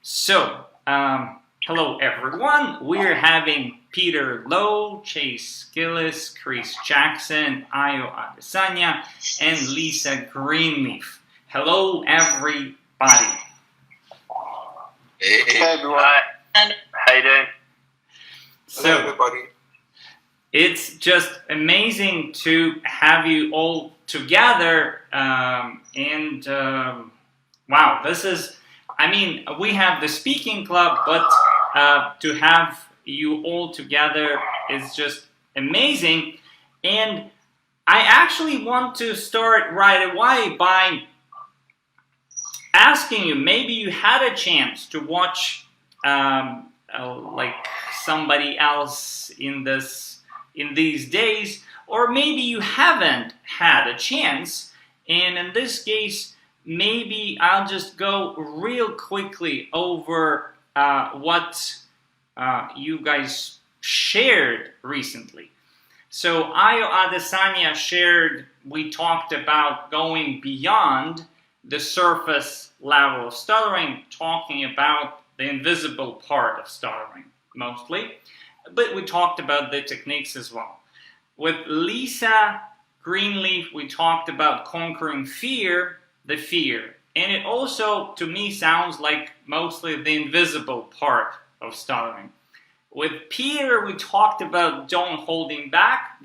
Hello everyone. We're having Peter Louw, Chase Gillis, Chris Jackson, Ayo Adesanya, and Lisa Greenleaf. Hello everybody. Hey everyone. How you doing? Hello everybody. It's just amazing to have you all together, wow, this is, we have the speaking club, but to have you all together is just amazing. And I actually want to start right away by asking you, maybe you had a chance to watch like somebody else in these days, or maybe you haven't had a chance, and in this case, maybe I'll just go real quickly over what you guys shared recently. So Ayo Adesanya shared, we talked about going beyond the surface level of stuttering, talking about the invisible part of stuttering, mostly. But we talked about the techniques as well. With Lisa Greenleaf, we talked about conquering the fear. And it also, to me, sounds like mostly the invisible part of stuttering. With Peter, we talked about not holding back,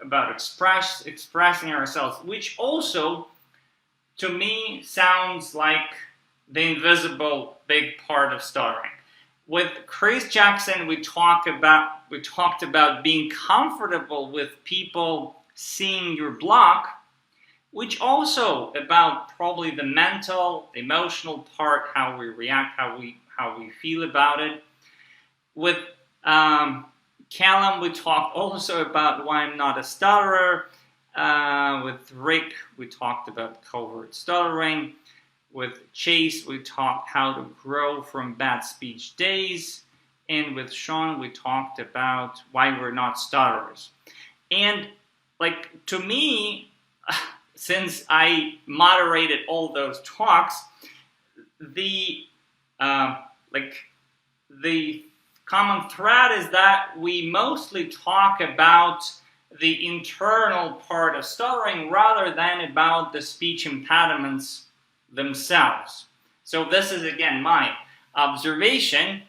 about expressing ourselves, which also, to me, sounds like the invisible big part of stuttering. With Chris Jackson, we talked about being comfortable with people seeing your block, which also about probably the mental, emotional part, how we react, how we feel about it. With Callum, we talked also about why I'm not a stutterer. With Rick, we talked about covert stuttering. With Chase, we talked how to grow from bad speech days. And with Sean, we talked about why we're not stutterers. And to me, since I moderated all those talks, the common thread is that we mostly talk about the internal part of stuttering rather than about the speech impediments themselves. So this is again my observation,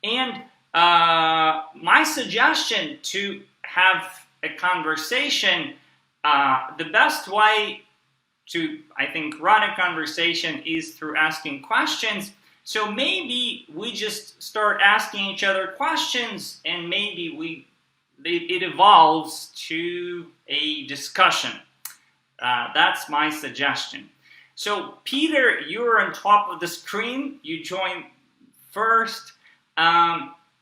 and my suggestion to have a conversation. The best way to, I think, run a conversation is through asking questions. So maybe we just start asking each other questions, and maybe it evolves to a discussion. That's my suggestion. So Peter, you're on top of the screen. You joined first.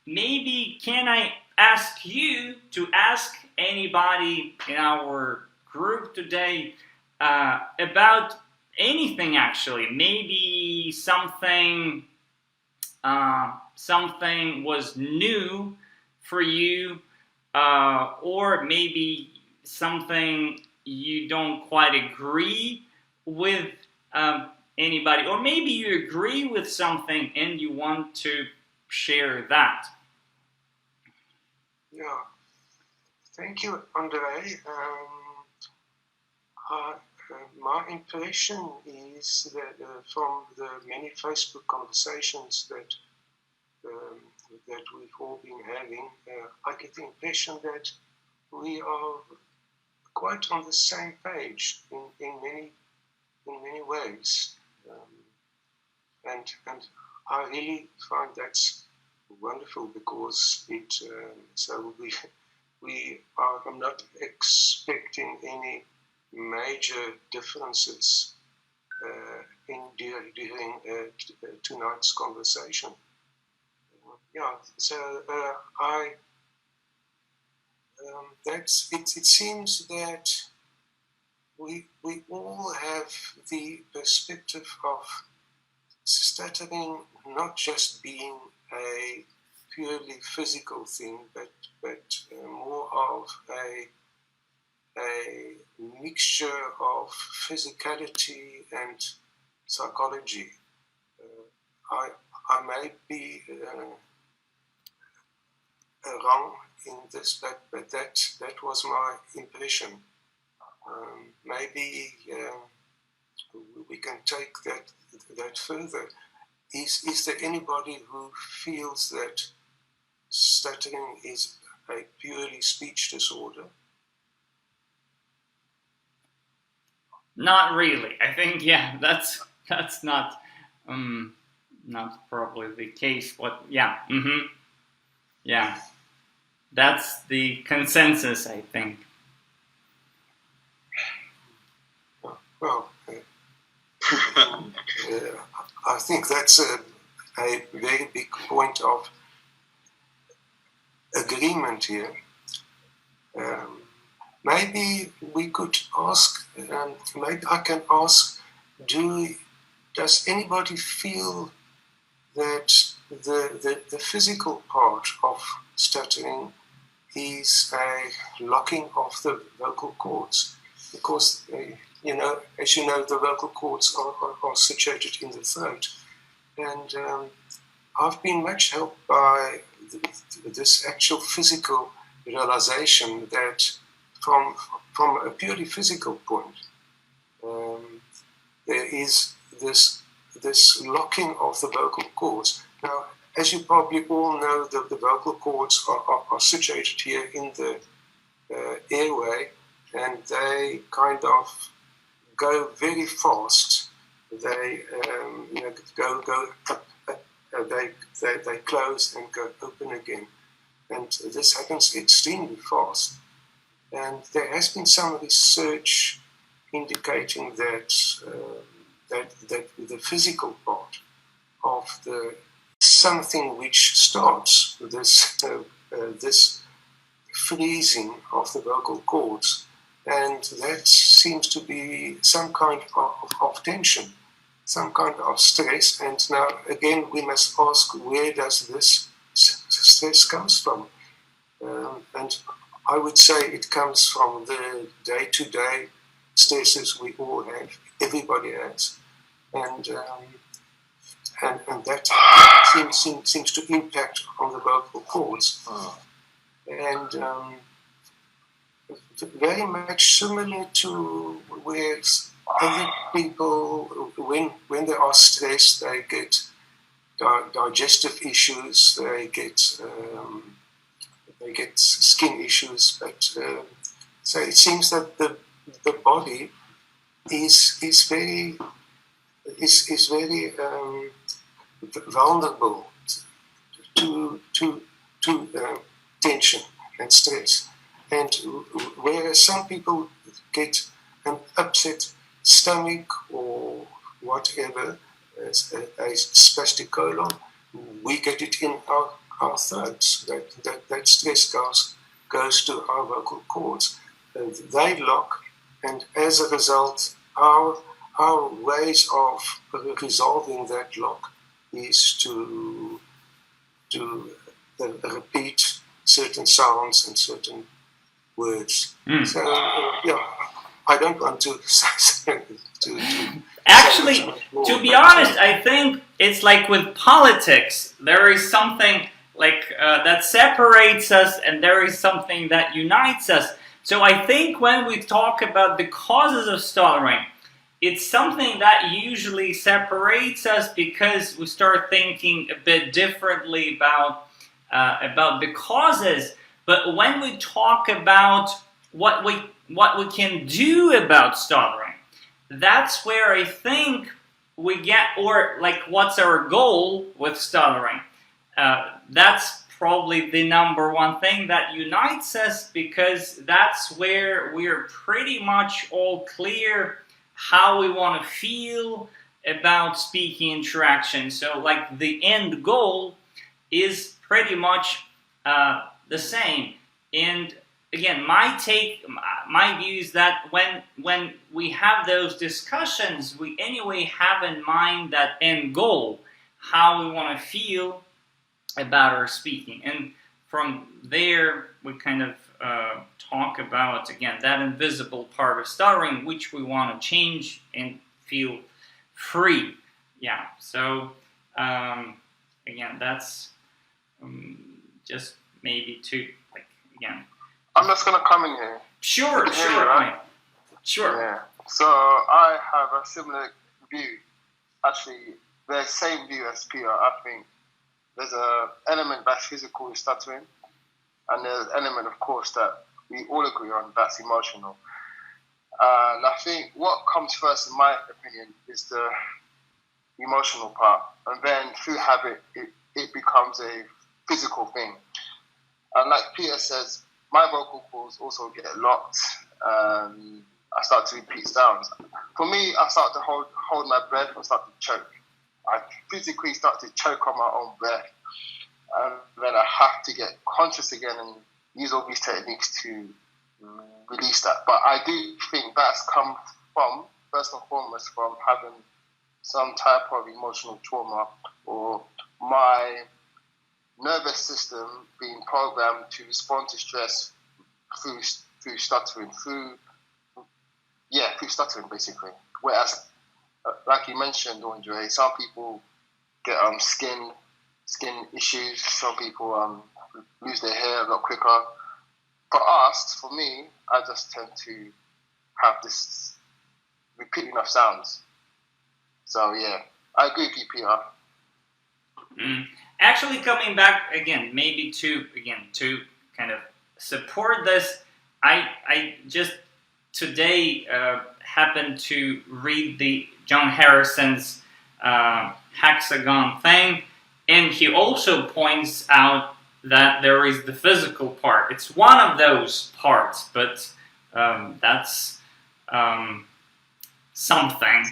Maybe can I ask you to ask anybody in our group today about anything, actually. Maybe something was new for you, or maybe something you don't quite agree with anybody, or maybe you agree with something and you want to share that. Yeah, thank you, Andre. My impression is that from the many Facebook conversations that we've all been having, I get the impression that we are quite on the same page in many ways, and I really find that's wonderful, because it so I'm not expecting any major differences during tonight's conversation. It seems that we all have the perspective of stuttering not just being a purely physical thing, but more of a mixture of physicality and psychology. I may be wrong in this, but that was my impression. Maybe we can take that further. Is there anybody who feels that stuttering is a purely speech disorder? Not really. I think, yeah, that's not probably the case. But yeah, yeah, that's the consensus, I think. Well, I think that's a very big point of agreement here. Maybe we could ask, maybe I can ask, does anybody feel that the physical part of stuttering is a locking of the vocal cords? Because, as you know, the vocal cords are situated in the throat. And I've been much helped by this actual physical realization that from a purely physical point, there is this locking of the vocal cords. Now, as you probably all know, the vocal cords are situated here in the airway, and they kind of go very fast. They go up, they close and go open again, and this happens extremely fast. And there has been some research indicating that the physical part of something which starts this freezing of the vocal cords, and that seems to be some kind of tension, some kind of stress. And now again, we must ask, where does this stress comes from? And I would say it comes from the day-to-day stresses we all have, everybody has, and that seems to impact on the vocal cords. And very much similar to where other people, when they are stressed, they get digestive issues, they get skin issues. But so it seems that the body is very vulnerable to tension and stress. And whereas some people get an upset stomach or whatever, a spastic colon, we get it in our throats. That stress goes to our vocal cords, and they lock. And as a result, our ways of resolving that lock is to repeat certain sounds and certain words. So I don't want to actually, to be honest, I think it's like with politics. There is something like that separates us, and there is something that unites us. So I think when we talk about the causes of stuttering, it's something that usually separates us because we start thinking a bit differently about the causes. But when we talk about what we can do about stuttering, that's where I think we get, or like what's our goal with stuttering. That's probably the number one thing that unites us, because that's where we're pretty much all clear how we want to feel about speaking interaction. So like the end goal is pretty much the same. And again, my view is that when we have those discussions, we anyway have in mind that end goal, how we want to feel about our speaking. And from there, we kind of talk about, again, that invisible part of stuttering, which we want to change and feel free. Yeah, so again, that's just maybe to, like, again. I'm just going to come in here. Sure, You can hear sure, me, right? Sure. Yeah. So I have a similar view. Actually, the same view as Peter. I think there's an element that's physical with stuttering, and there's an element, of course, that we all agree on, that's emotional. And I think what comes first, in my opinion, is the emotional part. And then through habit, it becomes a physical thing. And like Peter says, my vocal cords also get locked. I start to repeat sounds. For me, I start to hold my breath and start to choke. I physically start to choke on my own breath. And then I have to get conscious again and use all these techniques to release that. But I do think that's come from, first and foremost, from having some type of emotional trauma, or my nervous system being programmed to respond to stress through stuttering, through stuttering basically. Whereas, like you mentioned, Andre, some people get skin issues. Some people lose their hair a lot quicker. For me, I just tend to have this repeat enough sounds. So yeah, I agree with you, Peter. Actually, coming back again, maybe to kind of support this, I just today happened to read the John Harrison's hexagon thing, and he also points out that there is the physical part. It's one of those parts, but that's something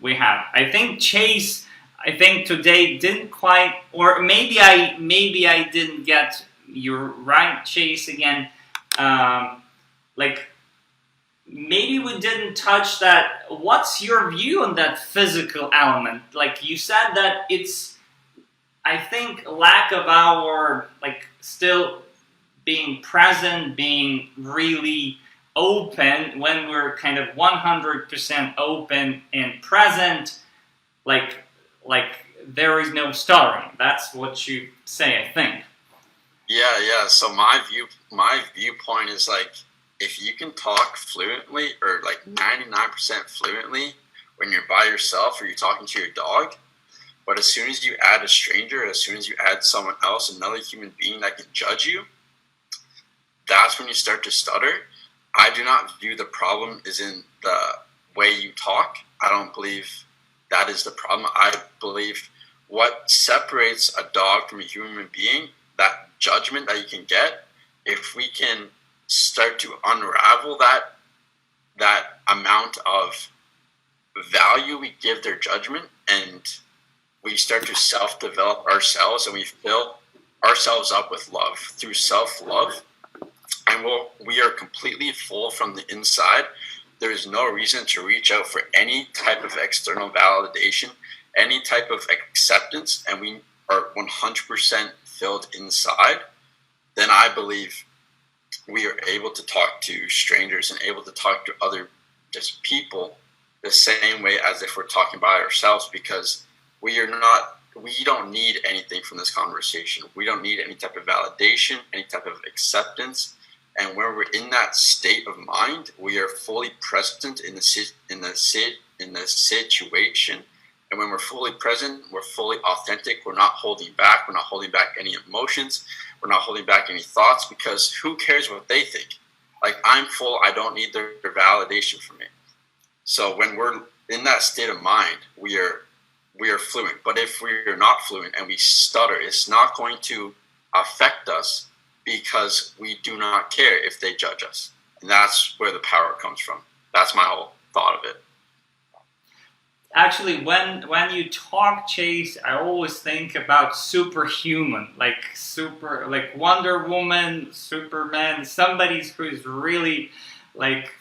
we have. I think Chase, today didn't quite, or maybe I didn't get you right, Chase, again. Like, maybe we didn't touch that. What's your view on that physical element? Like, you said that it's, I think, lack of our, like, still being present, being really open, when we're kind of 100% open and present, like there is no stuttering. That's what you say, I think. Yeah. So my viewpoint is, like, if you can talk fluently, or like 99% fluently when you're by yourself or you're talking to your dog, but as soon as you add a stranger, as soon as you add someone else, another human being that can judge you, that's when you start to stutter. I do not view the problem is in the way you talk. I don't believe that is the problem. I believe what separates a dog from a human being, that judgment that you can get, if we can start to unravel that amount of value we give their judgment, and we start to self-develop ourselves, and we fill ourselves up with love through self-love, and we are completely full from the inside. There is no reason to reach out for any type of external validation, any type of acceptance, and we are 100% filled inside. Then I believe we are able to talk to strangers and able to talk to other just people the same way as if we're talking by ourselves, because we don't need anything from this conversation. We don't need any type of validation, any type of acceptance. And when we're in that state of mind, we are fully present in the situation. And when we're fully present, we're fully authentic. We're not holding back. We're not holding back any emotions. We're not holding back any thoughts, because who cares what they think? Like, I'm full. I don't need their validation from me. So when we're in that state of mind, we are fluent. But if we're not fluent and we stutter, it's not going to affect us, because we do not care if they judge us. And that's where the power comes from. That's my whole thought of it. Actually, when you talk, Chase, I always think about superhuman, like Wonder Woman, Superman, somebody who's really like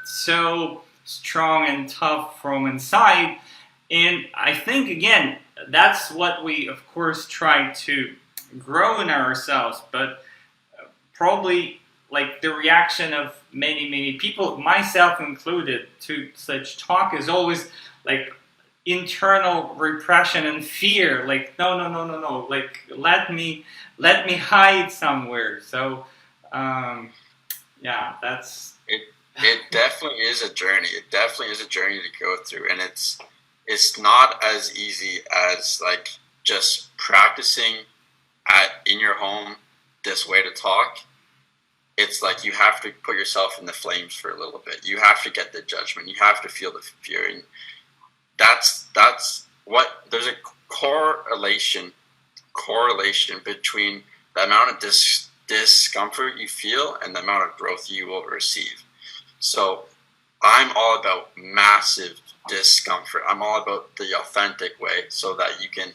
so strong and tough from inside. And I think, again, that's what we, of course, try to grow in ourselves, but probably like the reaction of many people, myself included, to such talk is always like internal repression and fear. Like no. Like let me hide somewhere. So yeah, that's it definitely is a journey. It definitely is a journey to go through, and it's not as easy as like just practicing in your home this way to talk. It's like you have to put yourself in the flames for a little bit. You have to get the judgment. You have to feel the fear. And that's what there's a correlation between the amount of discomfort you feel and the amount of growth you will receive. So I'm all about massive discomfort. I'm all about the authentic way so that you can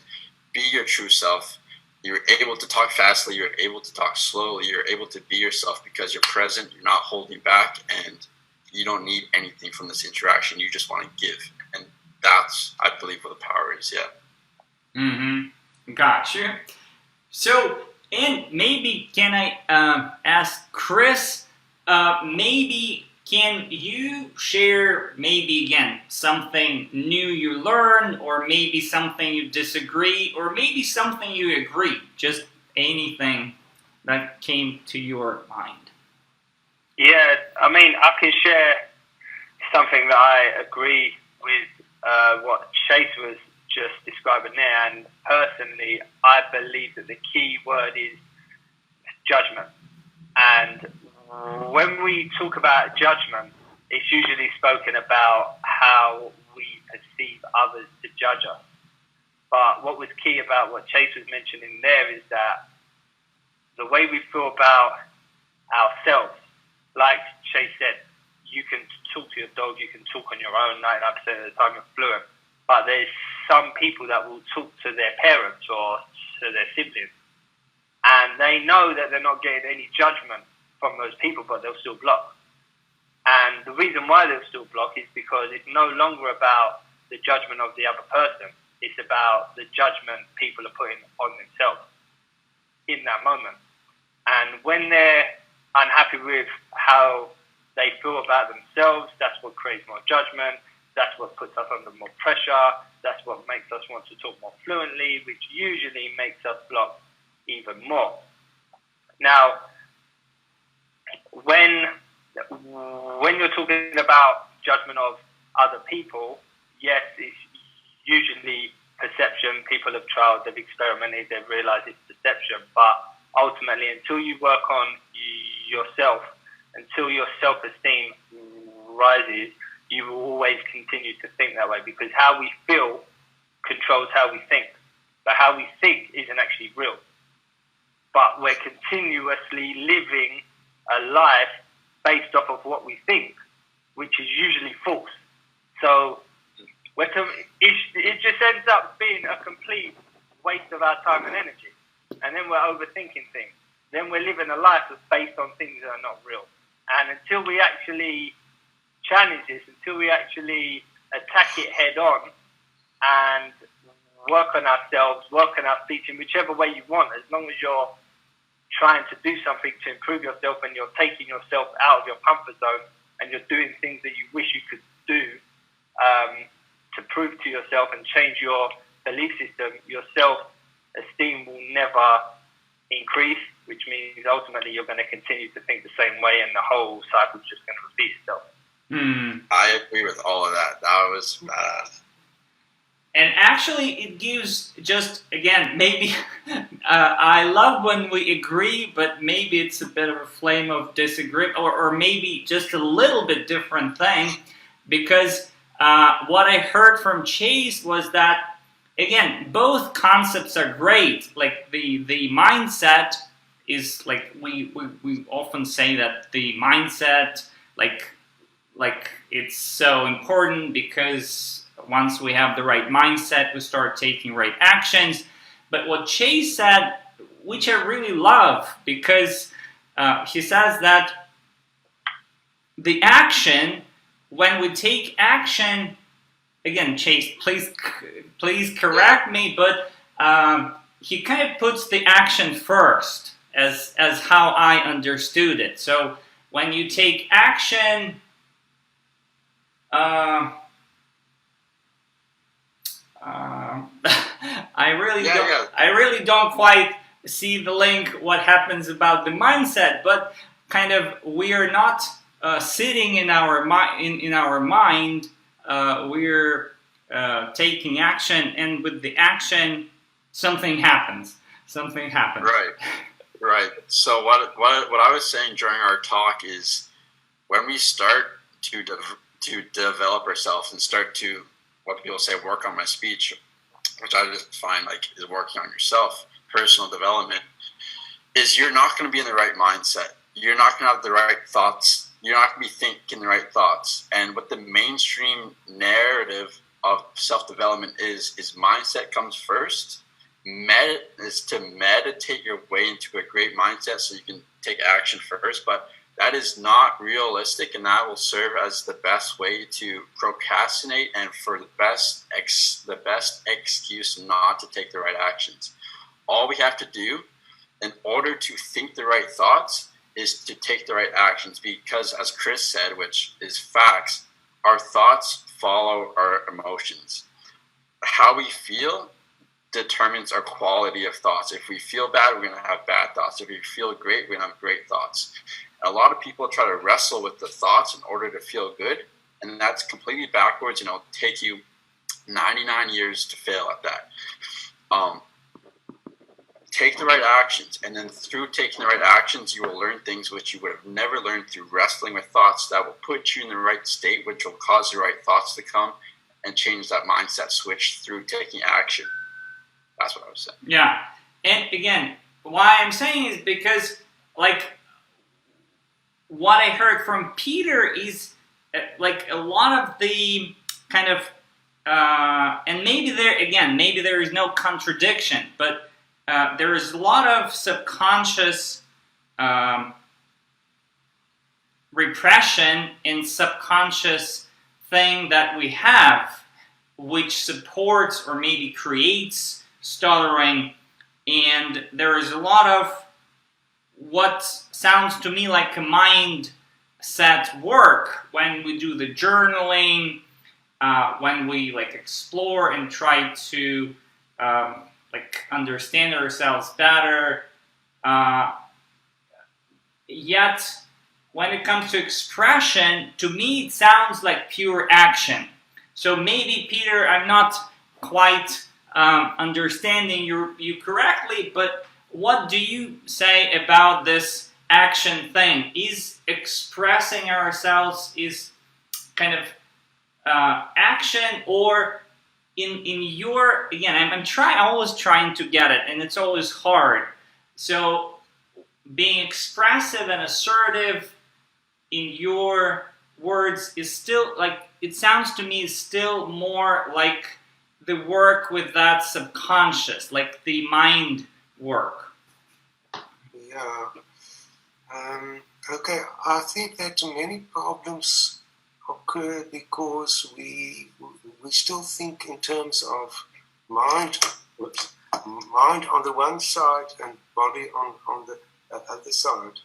be your true self. You're able to talk fastly. You're able to talk slowly. You're able to be yourself because you're present. You're not holding back, and you don't need anything from this interaction. You just want to give, and that's, I believe, what the power is. Yeah. Mm-hmm. Gotcha. So, and maybe can I ask Chris? Maybe can you share maybe again something new you learned, or maybe something you disagree, or maybe something you agree? Just anything that came to your mind. Yeah, I mean, I can share something that I agree with what Chase was just describing there, and personally, I believe that the key word is judgment. And when we talk about judgment, it's usually spoken about how we perceive others to judge us. But what was key about what Chase was mentioning there is that the way we feel about ourselves, like Chase said, you can talk to your dog, you can talk on your own 99% of the time, you're fluent. But there's some people that will talk to their parents or to their siblings, and they know that they're not getting any judgment from those people, but they'll still block. And the reason why they'll still block is because it's no longer about the judgment of the other person. It's about the judgment people are putting on themselves in that moment. And when they're unhappy with how they feel about themselves, that's what creates more judgment. That's what puts us under more pressure. That's what makes us want to talk more fluently, which usually makes us block even more. Now, when you're talking about judgment of other people, yes, it's usually perception. People have tried, they've experimented, they've realized it's perception. But ultimately, until you work on yourself, until your self-esteem rises, you will always continue to think that way, because how we feel controls how we think. But how we think isn't actually real. But we're continuously living a life based off of what we think, which is usually false. So it just ends up being a complete waste of our time and energy. And then we're overthinking things. Then we're living a life that's based on things that are not real. And until we actually challenge this, until we actually attack it head on and work on ourselves, work on our speech in whichever way you want, as long as you're trying to do something to improve yourself and you're taking yourself out of your comfort zone and you're doing things that you wish you could do to prove to yourself and change your belief system, your self-esteem will never increase, which means ultimately you're going to continue to think the same way and the whole cycle is just going to repeat itself. I agree with all of that. That was badass. And actually, it gives just, again, maybe, I love when we agree, but maybe it's a bit of a flame of disagreement, or maybe just a little bit different thing, because what I heard from Chase was that, again, both concepts are great. Like, the mindset is, like, we often say that the mindset, like it's so important, because once we have the right mindset, we start taking right actions. But what Chase said, which I really love, because he says that the action, when we take action, again, Chase, please correct me, but he kind of puts the action first, as how I understood it. So when you take action, I really don't quite see the link. What happens about the mindset, but kind of we are not sitting in our mind. We're taking action, and with the action, something happens. Right. So what I was saying during our talk is when we start to develop ourselves and start to, what people say, work on my speech, which I just find like is working on yourself, personal development, is you're not going to be in the right mindset. You're not going to have the right thoughts. You're not going to be thinking the right thoughts. And what the mainstream narrative of self-development is mindset comes first. Is to meditate your way into a great mindset so you can take action first, but that is not realistic, and that will serve as the best way to procrastinate and for the best excuse not to take the right actions. All we have to do in order to think the right thoughts is to take the right actions, because as Chris said, which is facts, our thoughts follow our emotions. How we feel determines our quality of thoughts. If we feel bad, we're going to have bad thoughts. If we feel great, we're going to have great thoughts. And a lot of people try to wrestle with the thoughts in order to feel good, and that's completely backwards, and it'll take you 99 years to fail at that. Take the right actions, and then through taking the right actions, you will learn things which you would have never learned through wrestling with thoughts that will put you in the right state, which will cause the right thoughts to come and change that mindset switch through taking action. That's what I was saying. Yeah. And again, why I'm saying is because, like, what I heard from Peter is, like, a lot of the kind of, and maybe there is no contradiction, but there is a lot of subconscious repression and subconscious thing that we have, which supports or maybe creates stuttering, and there is a lot of what sounds to me like a mindset work when we do the journaling, when we like explore and try to like understand ourselves better. Yet, when it comes to expression, to me it sounds like pure action. So maybe, Peter, I'm not quite understanding you correctly, but what do you say about this action thing? Is expressing ourselves is kind of action, or in your, again, I'm always trying to get it, and it's always hard. So being expressive and assertive in your words is still, like, it sounds to me is still more like the work with that subconscious, like the mind work. Yeah. Okay, I think that many problems occur because we still think in terms of mind on the one side and body on the other side,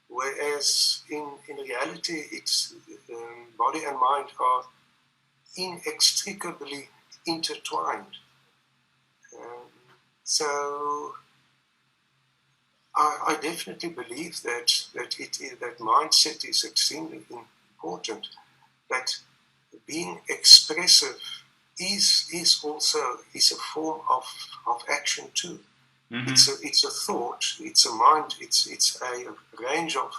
whereas in reality it's body and mind are inextricably intertwined. So I definitely believe that mindset is extremely important. That being expressive is also a form of action too. Mm-hmm. It's a thought, it's a mind, it's a range of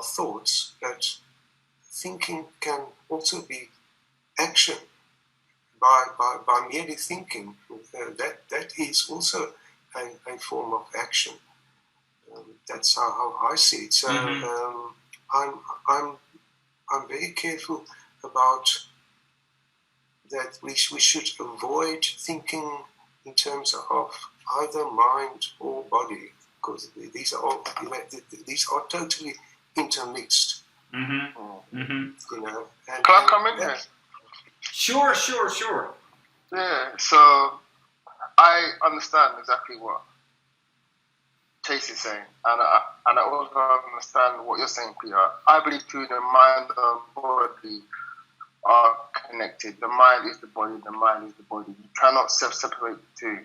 thoughts. That thinking can also be action. By merely thinking, that is also a form of action. That's how I see it. So I'm very careful about that. We should avoid thinking in terms of either mind or body, because these are totally intermixed. Mm-hmm. Mm-hmm. You know. Can I come in here? Sure. Yeah. So I understand exactly what Chase is saying, and I also understand what you're saying, Peter. I believe too the mind and body are connected. The mind is the body, the mind is the body. You cannot separate the two.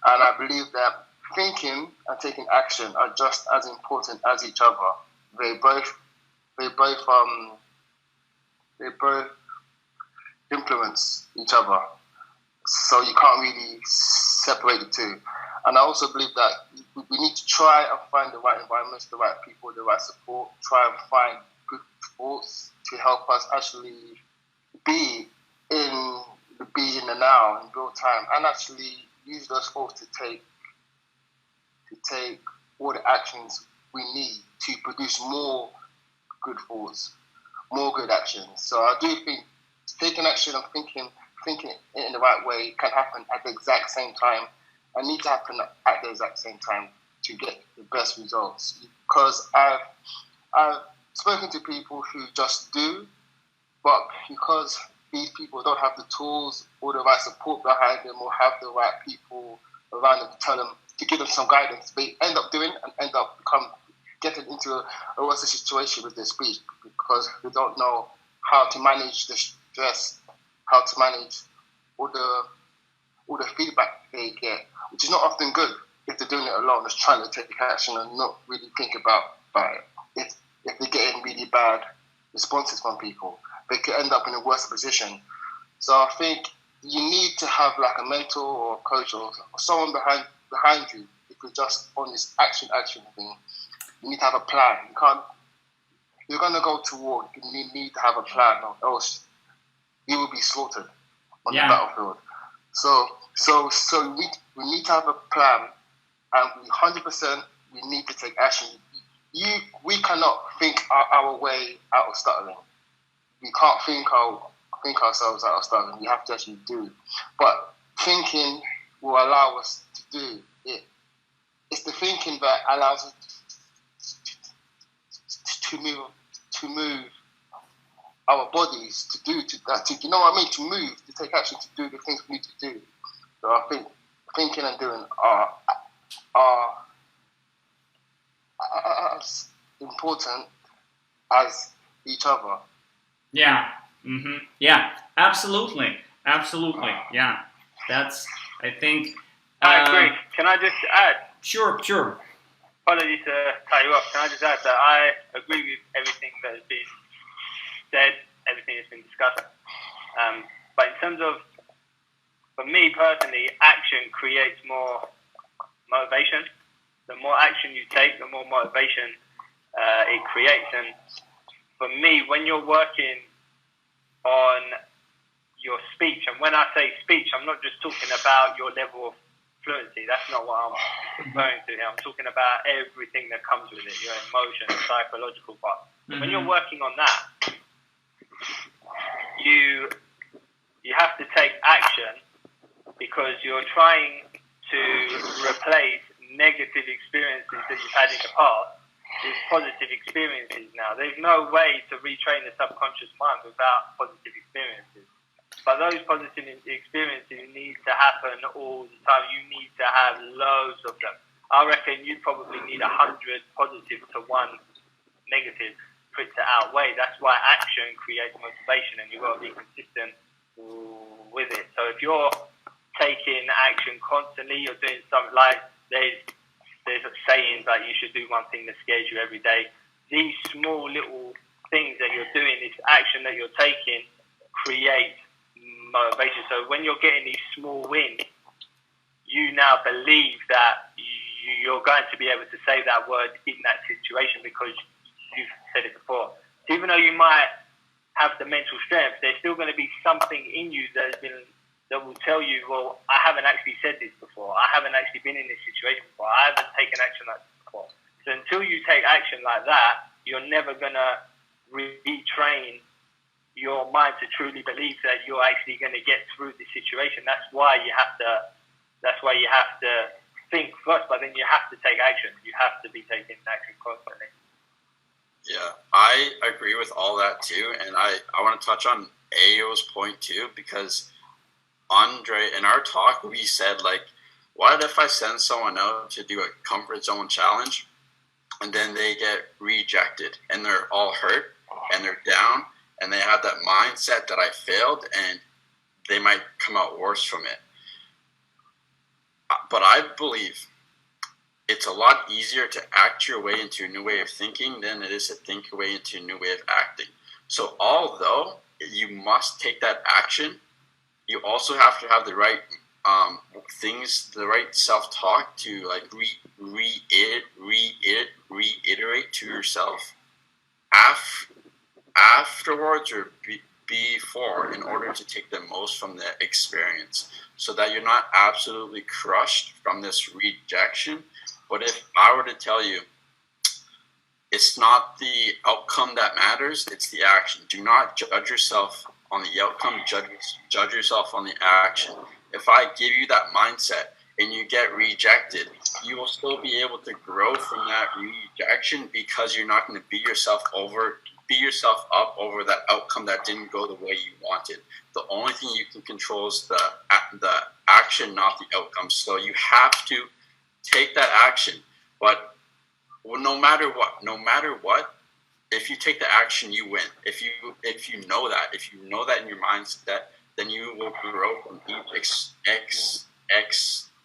And I believe that thinking and taking action are just as important as each other. They both influence each other. So you can't really separate the two. And I also believe that we need to try and find the right environments, the right people, the right support, try and find good thoughts to help us actually be in the now, in real time, and actually use those thoughts to take all the actions we need to produce more good thoughts, more good actions. So I do think taking action and thinking in the right way can happen at the exact same time and need to happen at the exact same time to get the best results. Because I've spoken to people who just do, but because these people don't have the tools or the right support behind them or have the right people around them to give them some guidance, they end up doing and end up getting into a worse situation with their speech because they don't know how to manage the stress, how to manage all the feedback they get, which is not often good if they're doing it alone, just trying to take action and not really think about it. If they're getting really bad responses from people, they could end up in a worse position. So I think you need to have like a mentor or a coach or someone behind you. If you're just on this action thing, you need to have a plan. You're going to go to war. You need to have a plan, or else you will be slaughtered on the battlefield. So we need to have a plan, and 100% we need to take action. We cannot think our way out of stuttering. We can't think ourselves out of stuttering. We have to actually do. But thinking will allow us to do it. It's the thinking that allows us to move our bodies to you know what I mean? To move, to take action, to do the things we need to do. So I think thinking and doing are as important as each other. Yeah. Yeah. Absolutely. Yeah. That's. I think. I agree. Can I just add? Sure. Apologies to cut you off. Can I just add that I agree with everything that has been said, everything that's been discussed. But in terms of, for me personally, action creates more motivation. The more action you take, the more motivation it creates. And for me, when you're working on your speech, and when I say speech, I'm not just talking about your level of fluency. That's not what I'm referring to here. I'm talking about everything that comes with it, your emotion, psychological part. Mm-hmm. When you're working on that, you have to take action because you're trying to replace negative experiences that you've had in the past with positive experiences now. There's no way to retrain the subconscious mind without positive experiences. But those positive experiences need to happen all the time. You need to have loads of them. I reckon you probably need 100 positive to 1 negative for it to outweigh. That's why action creates motivation, and you've got to be consistent with it. So if you're taking action constantly, you're doing something like there's sayings like you should do one thing that scares you every day. These small little things that you're doing, this action that you're taking, create motivation. So when you're getting these small wins, you now believe that you're going to be able to say that word in that situation because you've said it before. So even though you might have the mental strength, there's still going to be something in you that will tell you, well, I haven't actually said this before. I haven't actually been in this situation before. I haven't taken action like this before. So until you take action like that, you're never going to retrain your mind to truly believe that you're actually going to get through the situation. That's why you have to think first, but then you have to take action. You have to be taking action constantly. Yeah, I agree with all that too, and I want to touch on Ayo's point too, because Andre, in our talk, we said, like, what if I send someone out to do a comfort zone challenge and then they get rejected and they're all hurt and they're down and they have that mindset that I failed and they might come out worse from it. But I believe it's a lot easier to act your way into a new way of thinking than it is to think your way into a new way of acting. So although you must take that action, you also have to have the right things, the right self-talk to like reiterate to yourself afterwards or before, in order to take the most from the experience, so that you're not absolutely crushed from this rejection. But if I were to tell you, it's not the outcome that matters, it's the action. Do not judge yourself on the outcome, judge yourself on the action. If I give you that mindset and you get rejected, you will still be able to grow from that rejection, because you're not going to beat yourself up over that outcome that didn't go the way you wanted. The only thing you can control is the action, not the outcome. So you have to take that action. But no matter what, if you take the action, you win. If you know that in your mindset, then you will grow from each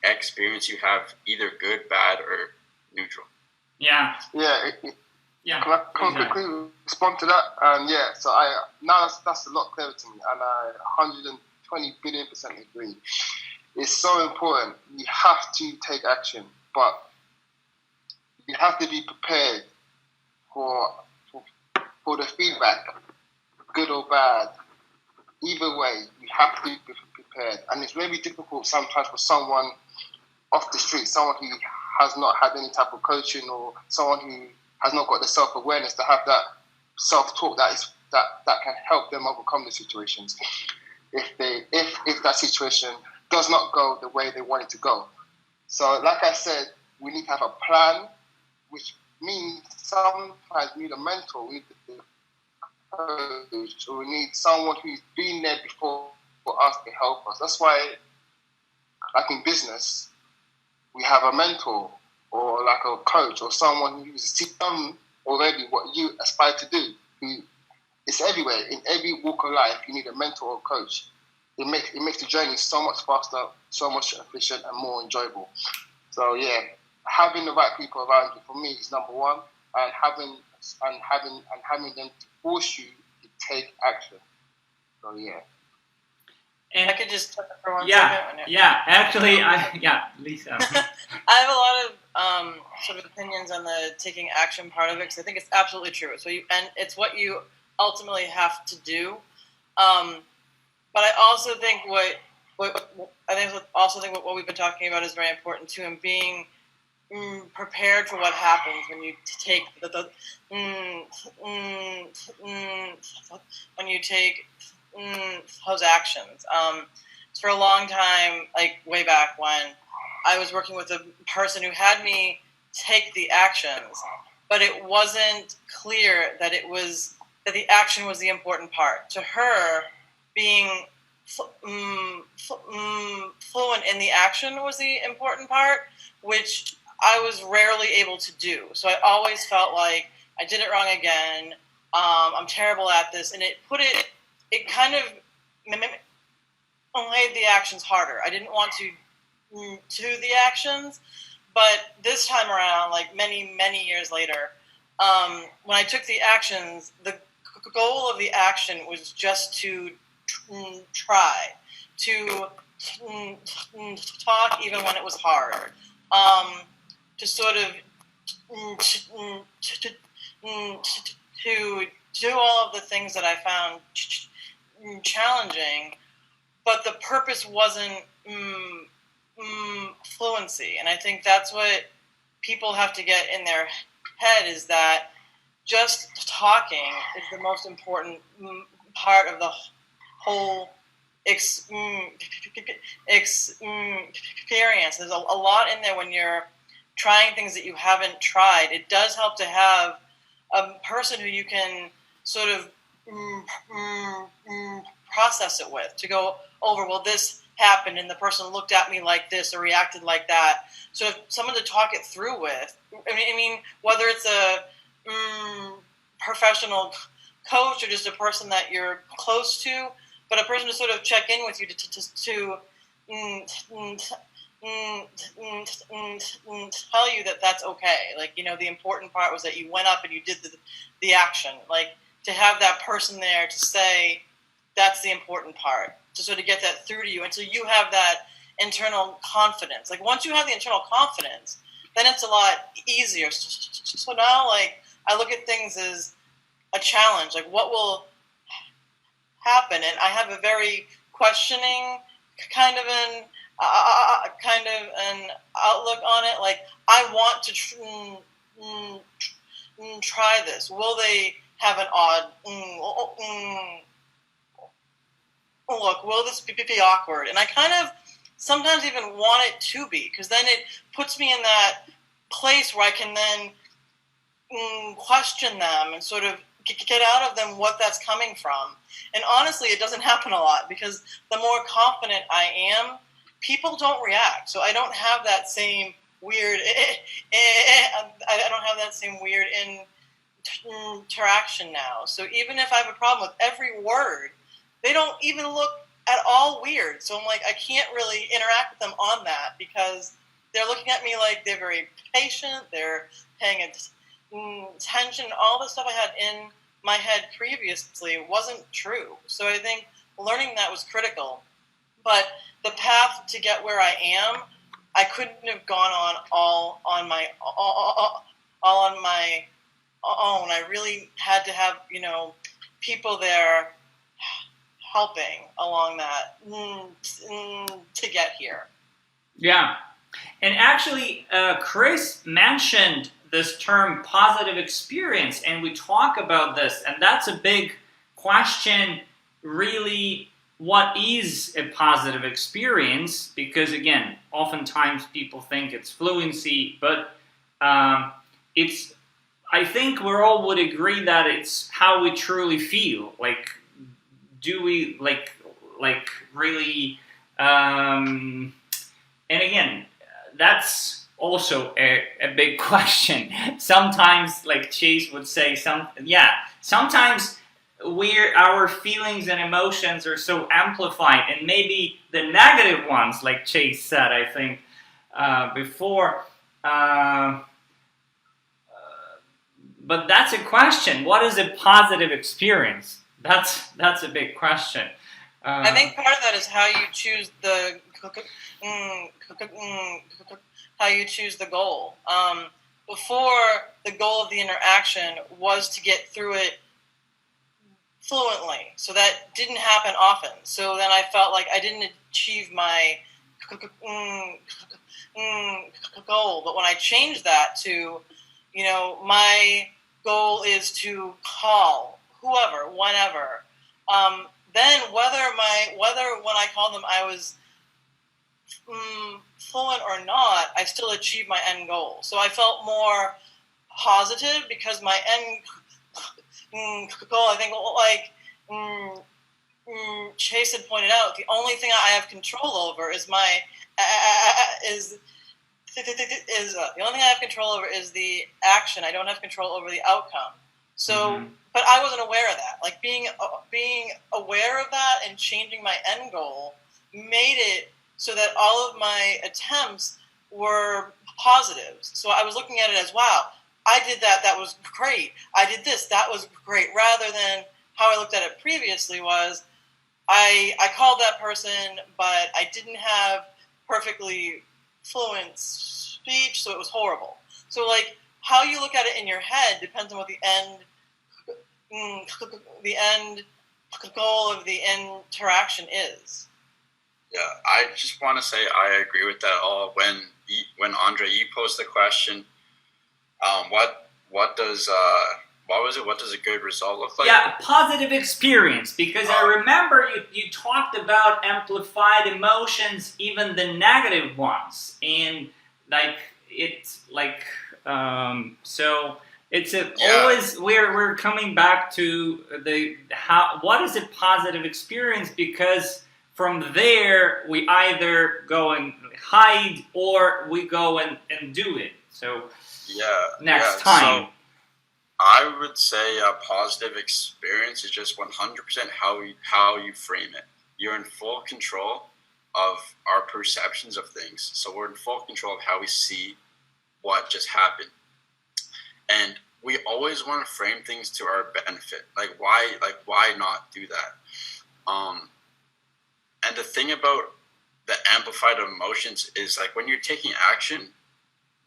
experience you have, either good, bad, or neutral. Yeah. Yeah. Yeah. Can I quickly respond to that? So now that's a lot clearer to me, and I 120 billion% agree. It's so important. You have to take action, but you have to be prepared for the feedback, good or bad. Either way, you have to be prepared, and it's very difficult sometimes for someone off the street, someone who has not had any type of coaching, or someone who has not got the self-awareness to have that self-talk that can help them overcome the situations if that situation does not go the way they want it to go. So like I said, we need to have a plan, which means sometimes we need a mentor, we need a coach, or we need someone who's been there before for us to help us. That's why, like in business, we have a mentor, or like a coach, or someone who's done already what you aspire to do. It's everywhere. In every walk of life, you need a mentor or coach. It makes the journey so much faster, so much efficient, and more enjoyable. So yeah, having the right people around you, for me, is number one, and having them to force you to take action. So yeah. And I could just touch for one second. Actually, Lisa. I have a lot of sort of opinions on the taking action part of it, because I think it's absolutely true. And it's what you ultimately have to do. But I also think what we've been talking about is very important too, and being prepared for what happens when you take those actions. For a long time, like way back when, I was working with a person who had me take the actions, but it wasn't clear that the action was the important part. To her, being fluent in the action was the important part, which I was rarely able to do. So I always felt like I did it wrong again. I'm terrible at this, and it kind of made the actions harder. I didn't want to do the actions, but this time around, like many, many years later, when I took the actions, the goal of the action was just to try to talk even when it was hard, to sort of to do all of the things that I found challenging, but the purpose wasn't fluency. And I think that's what people have to get in their head, is that just talking is the most important part of the whole experience. There's a lot in there when you're trying things that you haven't tried. It does help to have a person who you can sort of process it with, to go over, well, this happened and the person looked at me like this or reacted like that. So if someone to talk it through with, I mean, whether it's a professional coach or just a person that you're close to, but a person to sort of check in with you to tell you that that's okay. Like, you know, the important part was that you went up and you did the action. Like, to have that person there to say that's the important part, to sort of get that through to you until you have that internal confidence. Like, once you have the internal confidence, then it's a lot easier. So now, like, I look at things as a challenge. Like, what will happen? And I have a very questioning kind of an outlook on it. Like, I want to try this. Will they have an odd look? Will this be awkward? And I kind of sometimes even want it to be, because then it puts me in that place where I can then question them and sort of get out of them what that's coming from. And honestly, it doesn't happen a lot, because the more confident I am, people don't react. So I don't have that same weird I don't have that same weird interaction now. So even if I have a problem with every word, they don't even look at all weird. So I'm like, I can't really interact with them on that, because they're looking at me like they're very patient, they're paying attention. All the stuff I had in my head previously wasn't true. So I think learning that was critical. But the path to get where I am, I couldn't have gone on all on my own. I really had to have, you know, people there helping along that to get here. Yeah. And actually, Chris mentioned this term positive experience, and we talk about this, and that's a big question, really. What is a positive experience? Because again, oftentimes people think it's fluency, but it's, I think we all would agree that it's how we truly feel. Like, do we like really, and again, that's also a big question. Sometimes, like Chase would say, sometimes our feelings and emotions are so amplified, and maybe the negative ones, like Chase said, I think before. But that's a question. What is a positive experience? That's a big question. I think part of that is how you choose the goal. Before, the goal of the interaction was to get through it fluently, so that didn't happen often. So then I felt like I didn't achieve my goal. But when I changed that to, you know, my goal is to call whoever, whenever, then whether when I called them I was fluent or not, I still achieved my end goal. So I felt more positive, because my end goal, I think, like Chase had pointed out, the only thing I have control over is the only thing I have control over is the action. I don't have control over the outcome. So, but I wasn't aware of that. Like, being aware of that and changing my end goal made it so that all of my attempts were positives. So I was looking at it as, wow, I did that. That was great. I did this. That was great. Rather than how I looked at it previously was, I called that person, but I didn't have perfectly fluent speech, so it was horrible. So, like, how you look at it in your head depends on what the end goal of the interaction is. Yeah, I just want to say I agree with that all. When Andre, you posed the question, what does a good result look like? Yeah, a positive experience, because I remember you talked about amplified emotions, even the negative ones, and like it's like so it's always we're coming back to what is a positive experience, because from there we either go and hide or we go and do it. So next time. So I would say a positive experience is just 100% how you frame it. You're in full control of our perceptions of things. So we're in full control of how we see what just happened. And we always want to frame things to our benefit. Why not do that? And the thing about the amplified emotions is, like, when you're taking action,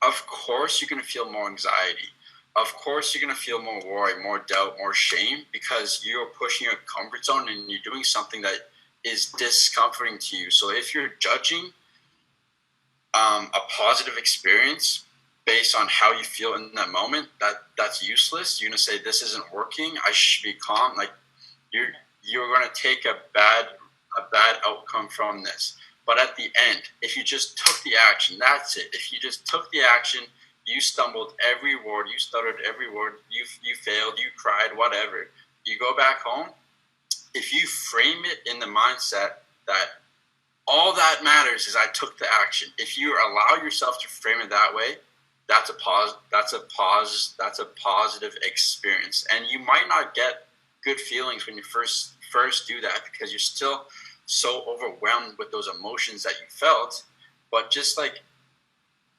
of course you're going to feel more anxiety. Of course you're going to feel more worry, more doubt, more shame, because you're pushing your comfort zone and you're doing something that is discomforting to you. So if you're judging a positive experience based on how you feel in that moment, that's useless. You're going to say, this isn't working, I should be calm. Like, you're going to take a bad outcome from this. But at the end, if you just took the action, that's it. If you just took the action, you stumbled every word, you stuttered every word, you failed, you cried, whatever. You go back home. If you frame it in the mindset that all that matters is I took the action. If you allow yourself to frame it that way, that's a positive experience. And you might not get good feelings when you first do that, because you're still so overwhelmed with those emotions that you felt. But just like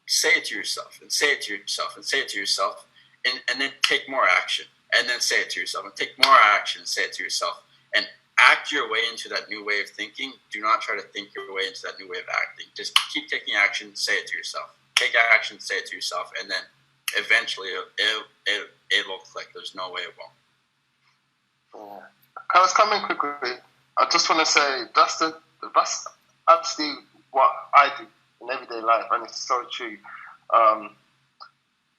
say it to yourself and say it to yourself and say it to yourself, and then take more action, and then say it to yourself and take more action and say it to yourself, and act your way into that new way of thinking. Do not try to think your way into that new way of acting. Just keep taking action, say it to yourself. Take action, say it to yourself, and then eventually it'll click. There's no way it won't. Yeah. I was coming quickly. I just want to say that's actually what I do in everyday life, and it's so true.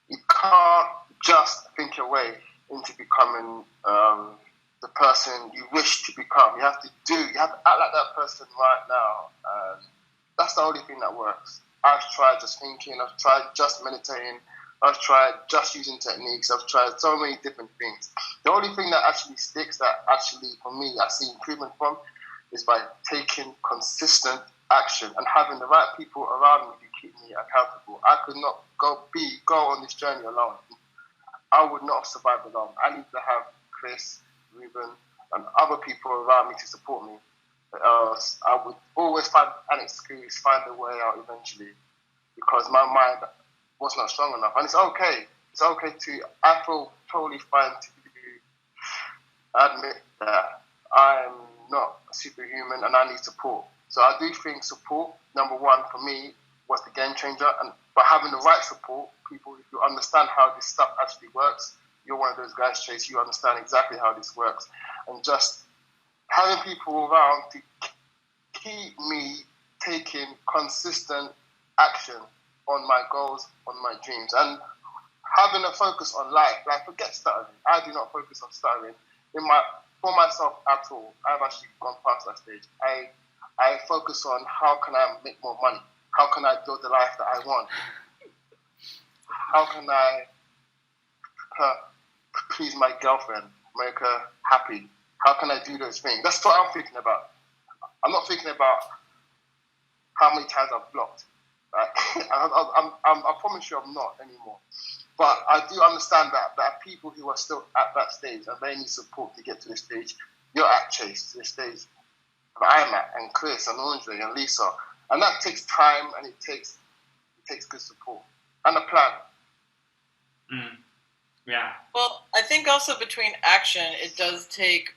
You can't just think your way into becoming the person you wish to become. You have to act like that person right now, and that's the only thing that works. I've tried just thinking, I've tried just meditating, I've tried just using techniques, I've tried so many different things. The only thing that actually sticks, that actually for me I see improvement from, is by taking consistent action and having the right people around me who keep me accountable. I could not go on this journey alone. I would not have survived alone. I need to have Chris, Ruben, and other people around me to support me. Else I would always find an excuse, find a way out eventually, because my mind was not strong enough. And it's okay. It's okay I feel totally fine to admit that I'm not superhuman and I need support. So I do think support, number one for me, was the game changer. And by having the right support, people who understand how this stuff actually works, you're one of those guys, Chase, you understand exactly how this works. And just having people around to keep me taking consistent action on my goals, on my dreams, and having a focus on life. Like, forget stuttering. I do not focus on stuttering for myself at all. I've actually gone past that stage. I focus on how can I make more money? How can I build the life that I want? How can I please my girlfriend, make her happy? How can I do those things? That's what I'm thinking about. I'm not thinking about how many times I've blocked. Right? I promise you I'm not anymore. But I do understand that there are people who are still at that stage and they need support to get to this stage. You're at Chase, to this stage that I'm at, and Chris and Andre and Lisa. And that takes time, and it takes good support and a plan. Yeah. Well, I think also between action, it does take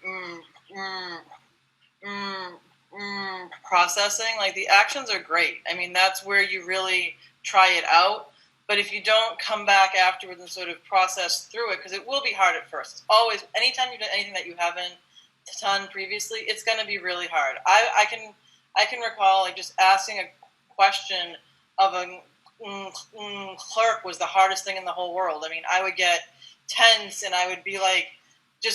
processing. Like, the actions are great. I mean, that's where you really try it out. But if you don't come back afterwards and sort of process through it, because it will be hard at first. It's always, anytime you've done anything that you haven't done previously, it's going to be really hard. I can recall, like, just asking a question of a clerk was the hardest thing in the whole world. I mean, I would get tense, and I would be like,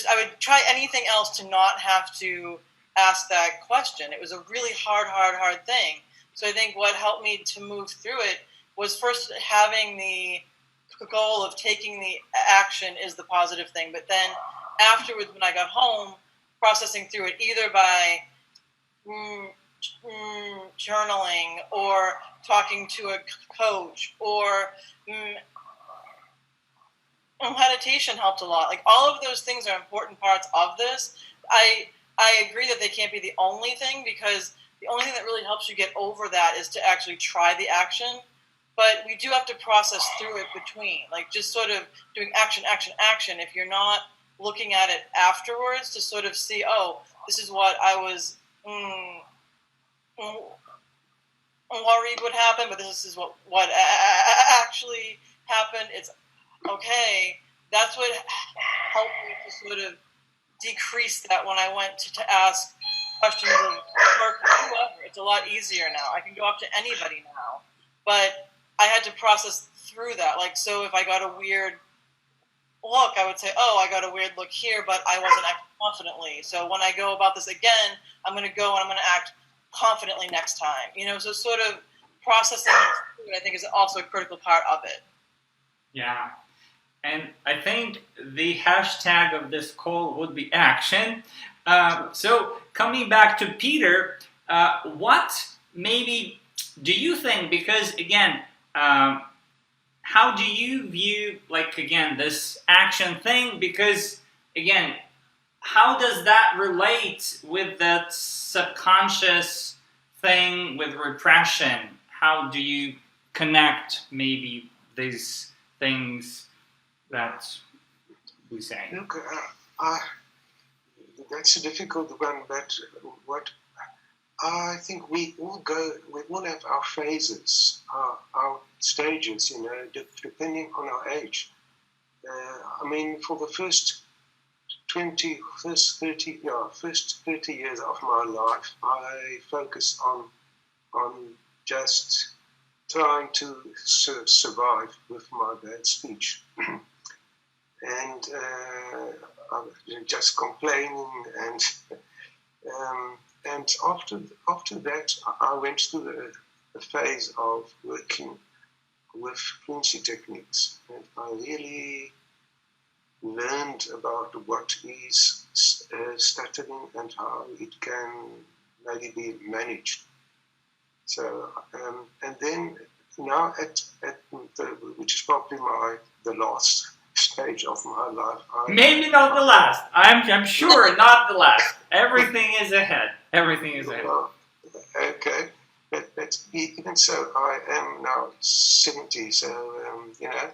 I would try anything else to not have to ask that question. It was a really hard thing. So I think what helped me to move through it was first having the goal of taking the action is the positive thing. But then afterwards, when I got home, processing through it either by journaling or talking to a coach or meditation helped a lot. Like, all of those things are important parts of this. I agree that they can't be the only thing, because the only thing that really helps you get over that is to actually try the action. But we do have to process through it between, like just sort of doing action, action, action. If you're not looking at it afterwards to sort of see, oh, this is what I was worried would happen, but this is what actually happened. It's okay. That's what helped me to sort of decrease that when I went to ask questions of whoever. It's a lot easier now. I can go up to anybody now. But I had to process through that. Like, so if I got a weird look, I would say, oh, I got a weird look here, but I wasn't acting confidently. So when I go about this again, I'm going to go and I'm going to act confidently next time. You know, so sort of processing through, I think, is also a critical part of it. Yeah. And I think the hashtag of this call would be action. So coming back to Peter, what maybe do you think, because again, how do you view, like, again, this action thing? Because, again, how does that relate with that subconscious thing with repression? How do you connect maybe these things that we say? Look, that's a difficult one, but what I think we all have our phases, our stages, you know, depending on our age. I mean, for the first 30 years of my life, I focused on just trying to survive with my bad speech. And I was just complaining, and after that, I went through a phase of working with fluency techniques, and I really learned about what is stuttering and how it can maybe be managed. So, and then now which is probably the last stage of my life. Maybe not the last. I'm sure not the last. Everything is ahead. Everything is ahead. Well, okay, but even so, I am now 70. So you know,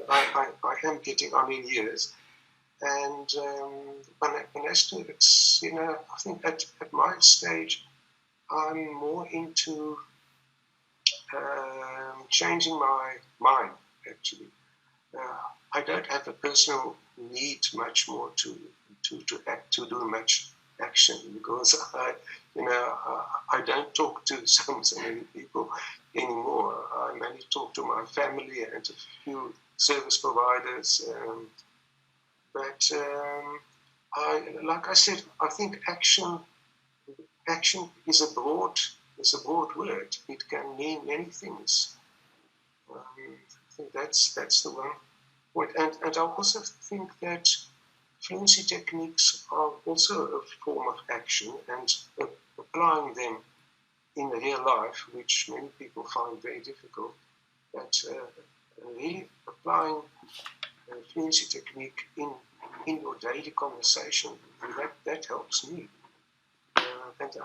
I am getting on in years, and when as to it's, you know, I think at my stage, I'm more into changing my mind actually. I don't have a personal need much more to do much action, because I don't talk to so many people anymore. I mainly talk to my family and a few service providers. But like I said, I think action is a broad word. It can mean many things. I think that's the one point. And I also think that fluency techniques are also a form of action, and applying them in real life, which many people find very difficult, but really applying fluency technique in your daily conversation, that helps me. And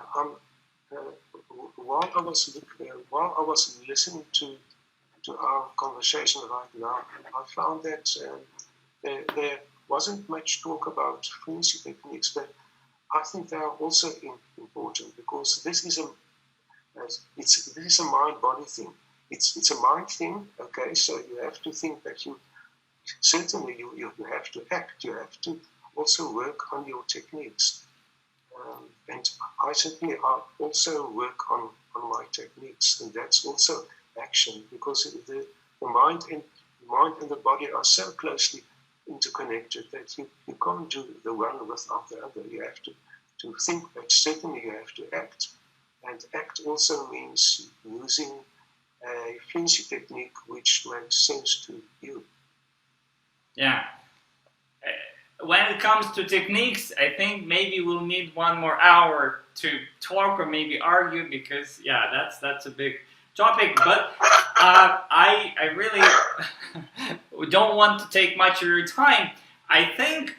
while I was listening to our conversation right now, I found that there wasn't much talk about fluency techniques, but I think they are also important, because this is a mind-body thing. It's a mind thing, okay? So you have to think that you have to act. You have to also work on your techniques. And I certainly also work on my techniques, and that's also action, because the mind and the body are so closely interconnected that you can't do the one without the other. You have to think, but certainly you have to act. And act also means using a fluency technique which makes sense to you. Yeah. When it comes to techniques, I think maybe we'll need one more hour to talk or maybe argue, because that's a big topic. But I really don't want to take much of your time. I think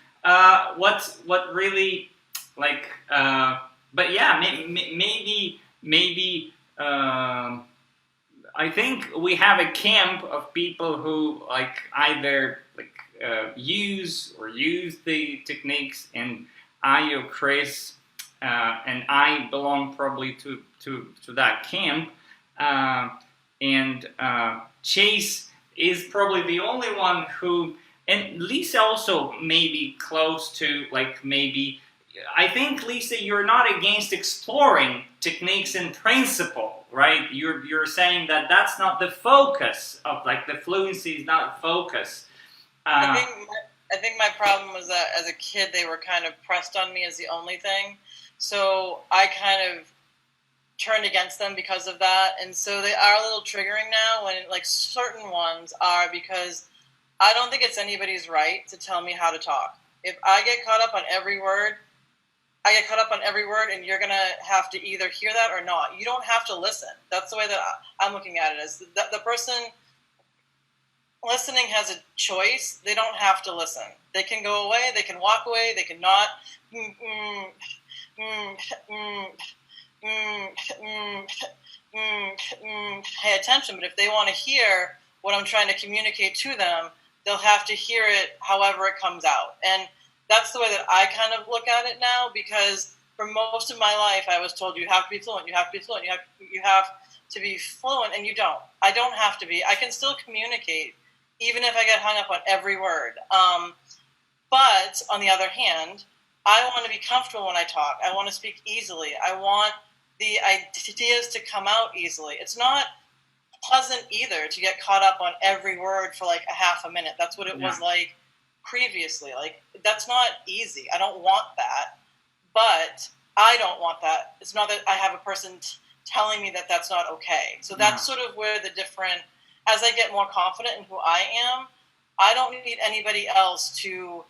what really but yeah, maybe. I think we have a camp of people who like either like use the techniques, and Ayo, Chris, and I belong probably to that camp, and Chase is probably the only one who, and Lisa also maybe close to like maybe. I think, Lisa, you're not against exploring techniques in principle, right? You're saying that that's not the focus of, like, the fluency is not the focus. I think my problem was that as a kid they were kind of pressed on me as the only thing, so I kind of turned against them because of that, and so they are a little triggering now when like certain ones are, because I don't think it's anybody's right to tell me how to talk. If I get caught up on every word, and you're going to have to either hear that or not. You don't have to listen. That's the way that I'm looking at it. Is the person listening has a choice. They don't have to listen. They can go away. They can walk away. They can not pay attention. But if they want to hear what I'm trying to communicate to them, they'll have to hear it however it comes out. And that's the way that I kind of look at it now, because for most of my life I was told you have to be fluent, you have to be fluent, you have to be fluent, and you don't. I don't have to be. I can still communicate even if I get hung up on every word. But on the other hand, I want to be comfortable when I talk. I want to speak easily. I want the ideas to come out easily. It's not pleasant either to get caught up on every word for like a half a minute. That's what it was like previously. Like, that's not easy. I don't want that, but I don't want that. It's not that I have a person telling me that that's not okay. So that's sort of where the different, as I get more confident in who I am, I don't need anybody else to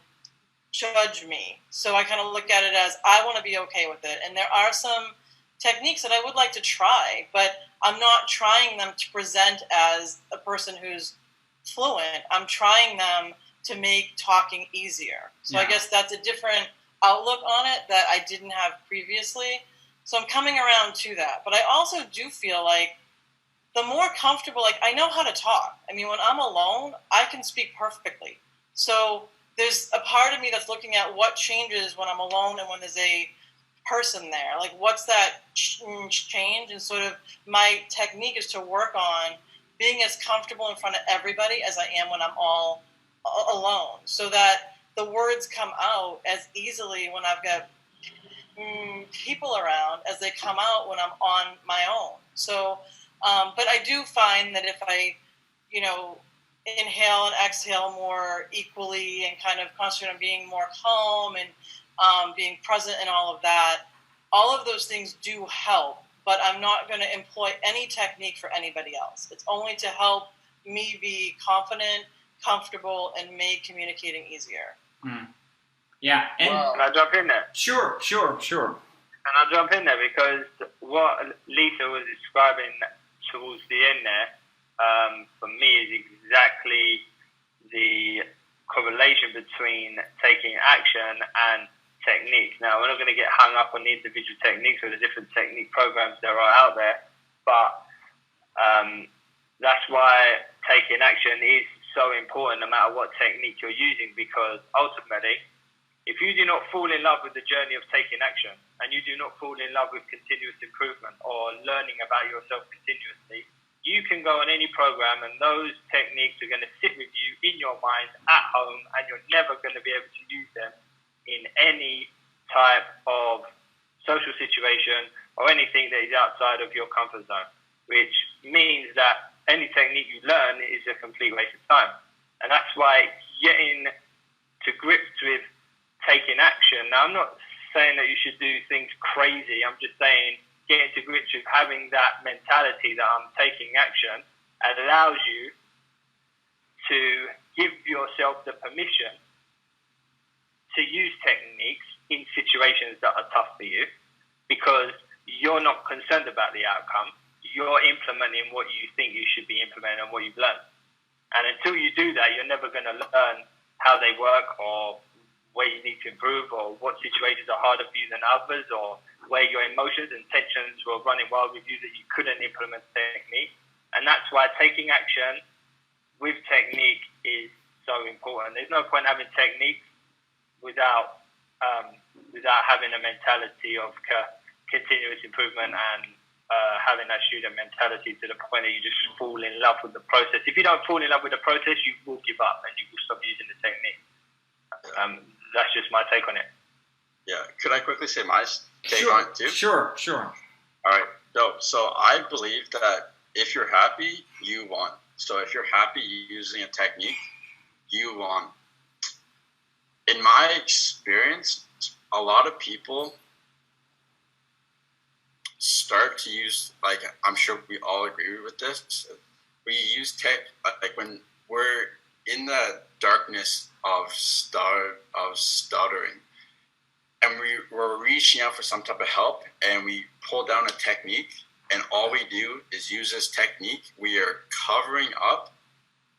judge me. So I kind of look at it as I want to be okay with it. And there are some techniques that I would like to try, but I'm not trying them to present as a person who's fluent. I'm trying them to make talking easier. So I guess that's a different outlook on it that I didn't have previously. So I'm coming around to that. But I also do feel like the more comfortable, like I know how to talk. I mean, when I'm alone, I can speak perfectly. So there's a part of me that's looking at what changes when I'm alone and when there's a person there. Like, what's that change? And sort of my technique is to work on being as comfortable in front of everybody as I am when I'm all alone, so that the words come out as easily when I've got people around as they come out when I'm on my own. So, but I do find that if I, inhale and exhale more equally and kind of concentrate on being more calm and being present and all of those things do help, but I'm not going to employ any technique for anybody else. It's only to help me be confident, comfortable, and make communicating easier. Yeah. And Can I jump in there? Sure. And I'll jump in there because what Lisa was describing towards the end there, for me, is exactly the correlation between taking action and technique. Now, we're not going to get hung up on the individual techniques or the different technique programs there are out there, but that's why taking action is so important no matter what technique you're using, because ultimately, if you do not fall in love with the journey of taking action, and you do not fall in love with continuous improvement or learning about yourself continuously, you can go on any program and those techniques are going to sit with you in your mind at home, and you're never going to be able to use them in any type of social situation or anything that is outside of your comfort zone, which means that any technique you learn is a complete waste of time. And that's why getting to grips with taking action. Now, I'm not saying that you should do things crazy. I'm just saying getting to grips with having that mentality that I'm taking action allows you to give yourself the permission to use techniques in situations that are tough for you, because you're not concerned about the outcome. You're implementing what you think you should be implementing and what you've learned. And until you do that, you're never going to learn how they work or where you need to improve or what situations are harder for you than others or where your emotions and tensions were running wild with you that you couldn't implement technique. And that's why taking action with technique is so important. There's no point having technique without having a mentality of continuous improvement and having that student mentality to the point that you just fall in love with the process. If you don't fall in love with the process, you will give up and you will stop using the technique. That's just my take on it. Yeah. Could I quickly say my take on it too? Sure. All right. Dope. So I believe that if you're happy, you won. So if you're happy using a technique, you won. In my experience, a lot of people start to use, like, I'm sure we all agree with this, we use tech, like when we're in the darkness of stuttering, and we're reaching out for some type of help, and we pull down a technique, and all we do is use this technique. We are covering up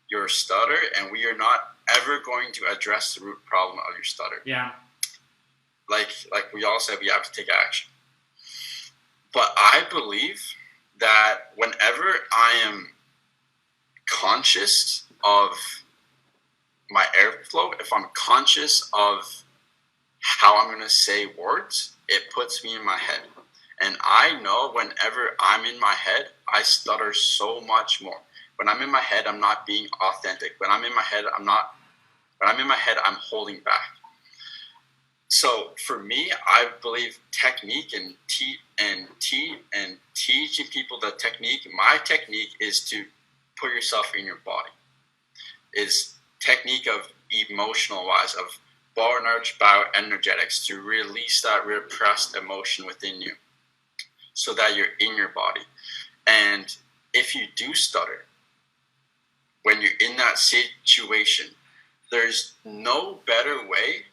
your stutter, and we are not ever going to address the root problem of your stutter. Yeah. Like we all said, we have to take action. But I believe that whenever I am conscious of my airflow, if I'm conscious of how I'm going to say words, it puts me in my head. And I know whenever I'm in my head, I stutter so much more. When I'm in my head, I'm not being authentic. When I'm in my head, I'm holding back. So for me, I believe technique and teaching people the technique. My technique is to put yourself in your body. Is technique of emotional wise, of bioenergetics, to release that repressed emotion within you so that you're in your body. And if you do stutter, when you're in that situation, there's no better way,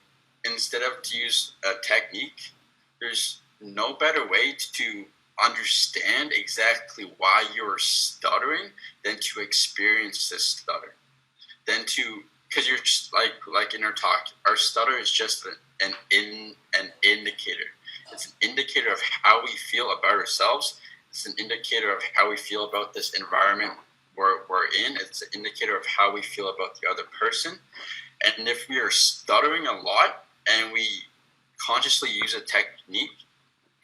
instead of to use a technique, there's no better way to understand exactly why you're stuttering than to experience this stutter. Because you're just like in our talk, our stutter is just an indicator. It's an indicator of how we feel about ourselves. It's an indicator of how we feel about this environment we're in. It's an indicator of how we feel about the other person. And if we are stuttering a lot and we consciously use a technique,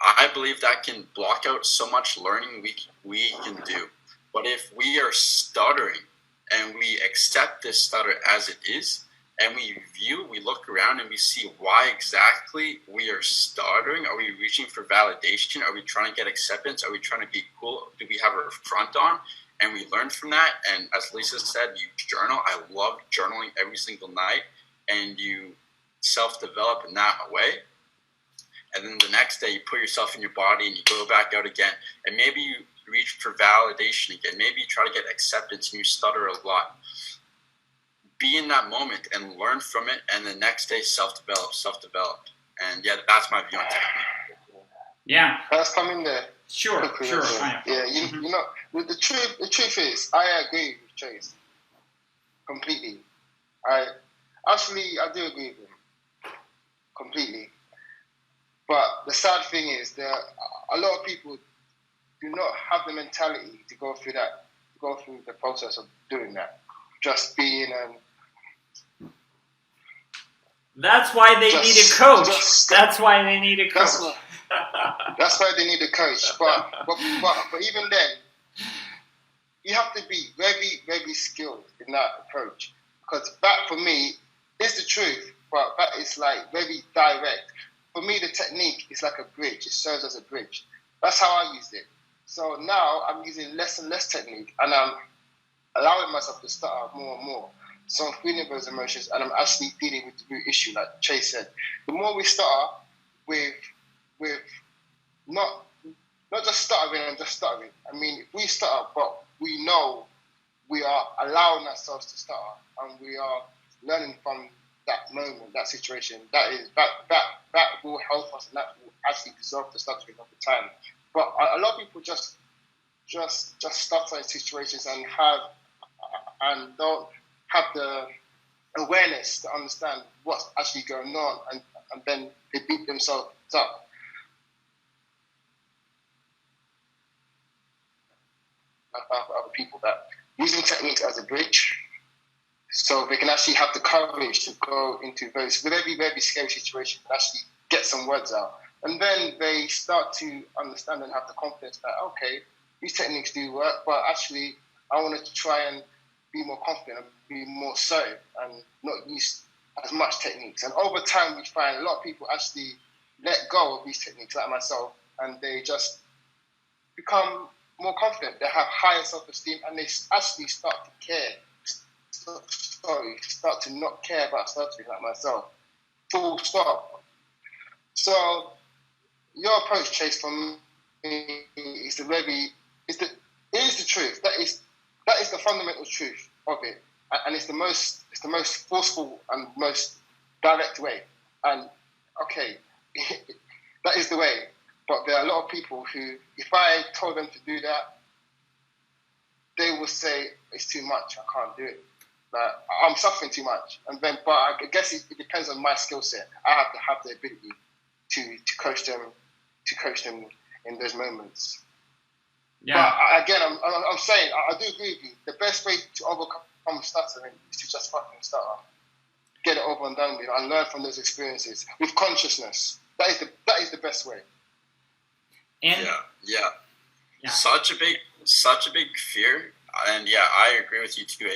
I believe that can block out so much learning we can do. But if we are stuttering and we accept this stutter as it is, and we look around and we see why exactly we are stuttering. Are we reaching for validation? Are we trying to get acceptance? Are we trying to be cool? Do we have our front on? And we learn from that. And as Lisa said, you journal. I love journaling every single night. And you self-develop in that way. And then the next day you put yourself in your body and you go back out again. And maybe you reach for validation again. Maybe you try to get acceptance and you stutter a lot. Be in that moment and learn from it. And the next day self-develop. And yeah, that's my view on technique. Yeah. Let's come in there. Sure. Yeah, you know, the truth is, I agree with Chase completely. I do agree with him completely. But the sad thing is that a lot of people do not have the mentality to go through the process of doing that. Just being That's why they need a coach. That's why they need a coach. That's why they need a coach. But even then, you have to be very, very skilled in that approach. Because that, for me, is the truth. But that is like very direct. For me, the technique is like a bridge. It serves as a bridge. That's how I used it. So now I'm using less and less technique. And I'm allowing myself to stutter more and more. So I'm feeling those emotions. And I'm actually dealing with the root issue, like Chase said. The more we stutter with not just stuttering and just stuttering. I mean, if we stutter, but we know we are allowing ourselves to stutter and we are learning from that moment, that situation, that will help us and that will actually dissolve the stuttering over time. But a lot of people just stutter in situations and don't have the awareness to understand what's actually going on, and then they beat themselves up. other people, that using techniques as a bridge, so they can actually have the courage to go into those very, very scary situations and actually get some words out. And then they start to understand and have the confidence that, okay, these techniques do work, but actually I want to try and be more confident and be more assertive and not use as much techniques. And over time, we find a lot of people actually let go of these techniques, like myself, and they just become more confident. They have higher self-esteem, and they actually start to care. Start to not care about stuttering, like myself. Full stop. So your approach, Chase, for me is it is the truth. That is the fundamental truth of it, and it's the most forceful and most direct way. And okay, that is the way. But there are a lot of people who, if I told them to do that, they will say it's too much. I can't do it. Like, I'm suffering too much. And then, but I guess it depends on my skill set. I have to have the ability to coach them in those moments. Yeah. But again, I'm saying, I do agree with you. The best way to overcome stuttering is to just fucking stutter. Get it over and done with, and learn from those experiences with consciousness. That is the best way. And yeah. Such a big fear, and yeah, I agree with you too,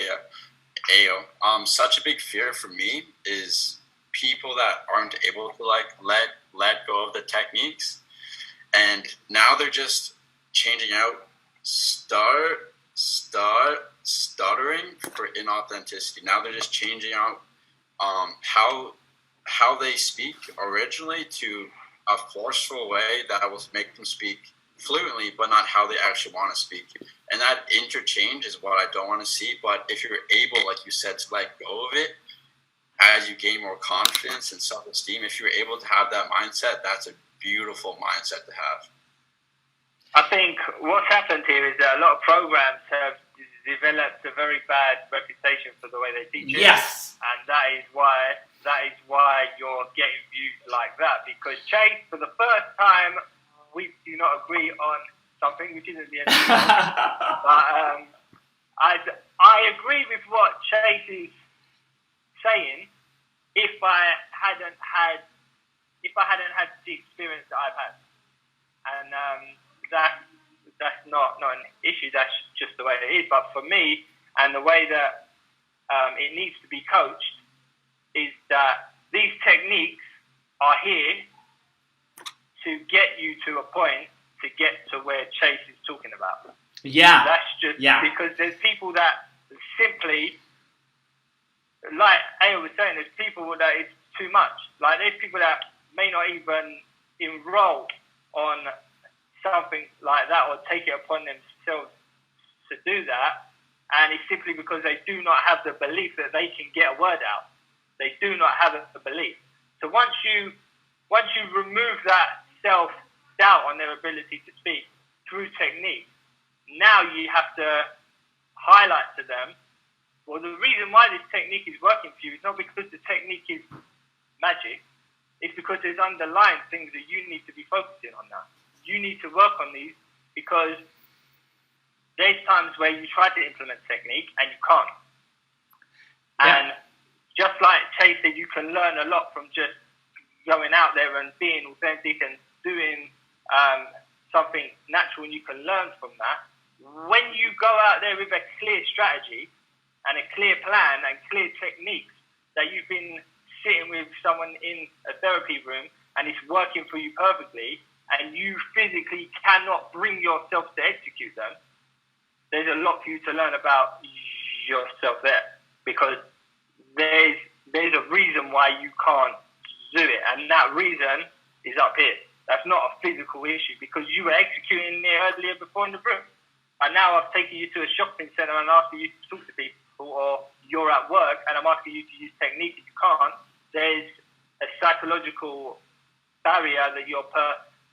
Ayo. Such a big fear for me is people that aren't able to let go of the techniques, and now they're just changing out stuttering for inauthenticity. Now they're just changing out how they speak originally to a forceful way that will make them speak fluently, but not how they actually want to speak. And that interchange is what I don't want to see. But if you're able, like you said, to let go of it as you gain more confidence and self-esteem, if you're able to have that mindset, that's a beautiful mindset to have. I think what's happened here is that a lot of programs have developed a very bad reputation for the way they teach it. yes. And that is why you're getting views like that. Because Chase, for the first time, we do not agree on something, which isn't the end of the world. But I agree with what Chase is saying. If I hadn't had the experience that I've had, and that's not an issue. That's just the way it is. But for me, and the way that it needs to be coached, is that these techniques are here to get you to a point to get to where Chase is talking about. Yeah. That's just because there's people that simply, like Ayo was saying, there's people that it's too much. Like there's people that may not even enroll on something like that or take it upon themselves to do that, and it's simply because they do not have the belief that they can get a word out. They do not have the belief. So once you remove that self-doubt on their ability to speak through technique, now you have to highlight to them, well, the reason why this technique is working for you is not because the technique is magic. It's because there's underlying things that you need to be focusing on now. You need to work on these because there's times where you try to implement technique and you can't. Yeah. And just like Chase said, you can learn a lot from just going out there and being authentic and doing something natural, and you can learn from that. When you go out there with a clear strategy and a clear plan and clear techniques that you've been sitting with someone in a therapy room and it's working for you perfectly, and you physically cannot bring yourself to execute them, there's a lot for you to learn about yourself there, because there's a reason why you can't do it, and that reason is up here. That's not a physical issue, because you were executing it earlier before in the room. And now I've taken you to a shopping centre and asking you to talk to people, or you're at work and I'm asking you to use technique and you can't. There's a psychological barrier that you're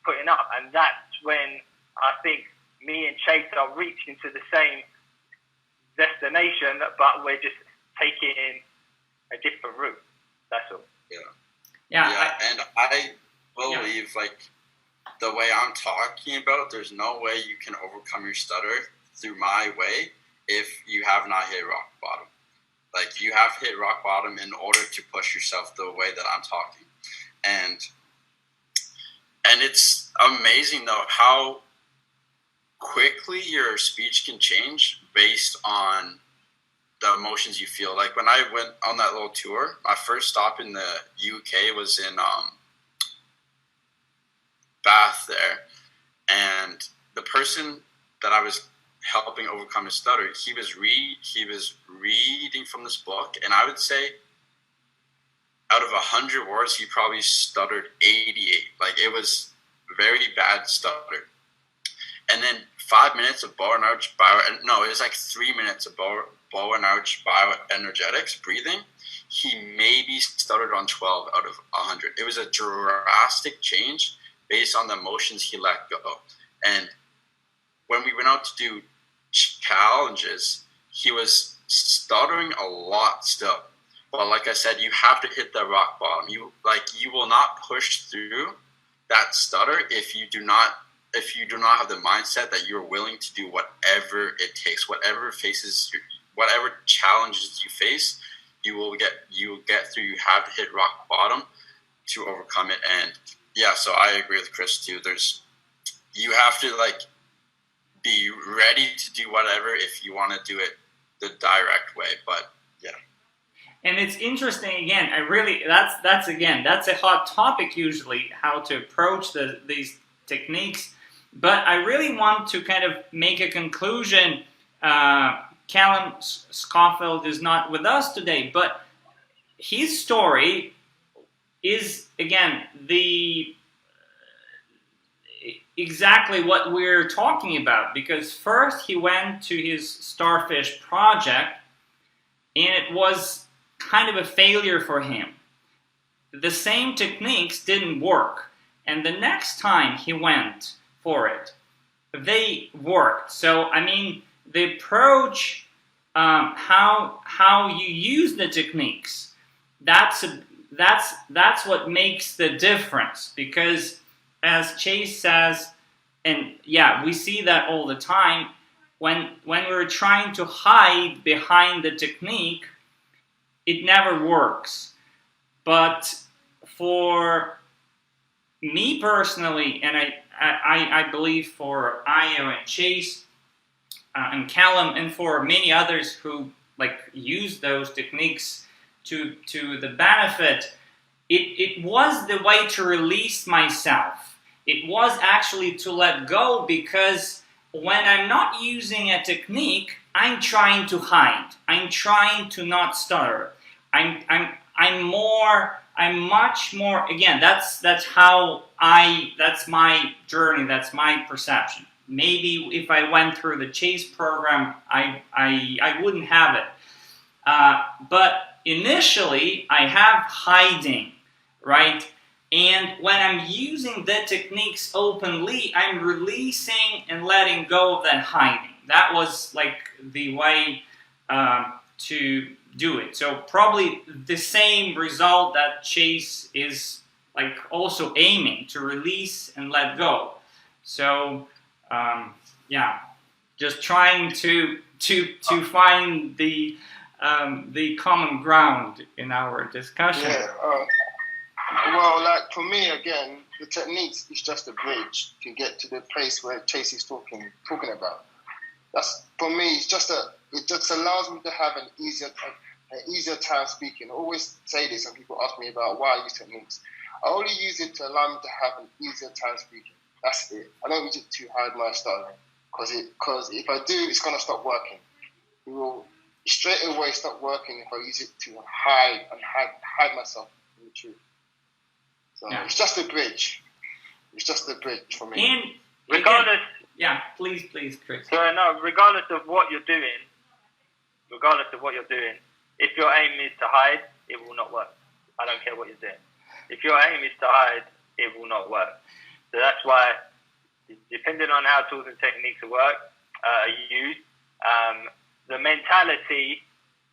putting up, and that's when I think me and Chase are reaching to the same destination, but we're just taking a different route. That's all. Yeah. And I believe, like, the way I'm talking about, there's no way you can overcome your stutter through my way if you have not hit rock bottom. Like, you have to hit rock bottom in order to push yourself the way that I'm talking. And it's amazing, though, how quickly your speech can change based on the emotions you feel. Like, when I went on that little tour, my first stop in the UK was in Bath there. And the person that I was helping overcome his stutter, he was reading from this book, and I would say out of 100 words, he probably stuttered 88. Like, it was very bad stutter. And then 5 minutes of bow and arch it was like 3 minutes of bow and arch bioenergetics breathing. He maybe stuttered on 12 out of 100. It was a drastic change based on the emotions he let go. And when we went out to do challenges, he was stuttering a lot still. But like I said, you have to hit the rock bottom. You will not push through that stutter if you do not have the mindset that you're willing to do whatever it takes, whatever challenges you face, you will get through. You have to hit rock bottom to overcome it. And yeah, so I agree with Chris too. You have to be ready to do whatever if you want to do it the direct way. But yeah. And it's interesting, again, that's a hot topic usually, how to approach these techniques. But I really want to kind of make a conclusion. Callum Schofield is not with us today, but his story is, again, exactly what we're talking about. Because first he went to his starfish project, and it was kind of a failure for him. The same techniques didn't work, and the next time he went for it, they worked. So I mean, the approach, how you use the techniques, that's what makes the difference. Because as Chase says, and yeah, we see that all the time, when we're trying to hide behind the technique, it never works. But for me personally, and I believe for Ayo and Chase and Callum, and for many others who use those techniques to the benefit, it was the way to release myself. It was actually to let go, because when I'm not using a technique, I'm trying to hide. I'm trying to not stutter. I'm much more, again, that's my journey, that's my perception. Maybe if I went through the Chase program, I wouldn't have it. But initially, I have hiding, right? And when I'm using the techniques openly, I'm releasing and letting go of that hiding. That was the way to do it. So probably the same result that Chase is also aiming to release and let go. So yeah, just trying to find the common ground in our discussion. Yeah. Well, for me, again, the techniques is just a bridge to get to the place where Chase is talking about. That's, for me, it just allows me to have an easier time speaking. I always say this when people ask me about why I use techniques. I only use it to allow me to have an easier time speaking. That's it. I don't use it to hide my stuttering, because if I do, it's gonna stop working. It will straight away stop working if I use it to hide myself in the truth. So yeah. It's just a bridge. It's just a bridge for me. And regardless, yeah, please, Chris. So no, regardless of what you're doing, if your aim is to hide, it will not work. I don't care what you're doing. If your aim is to hide, it will not work. So that's why, depending on how tools and techniques are used, the mentality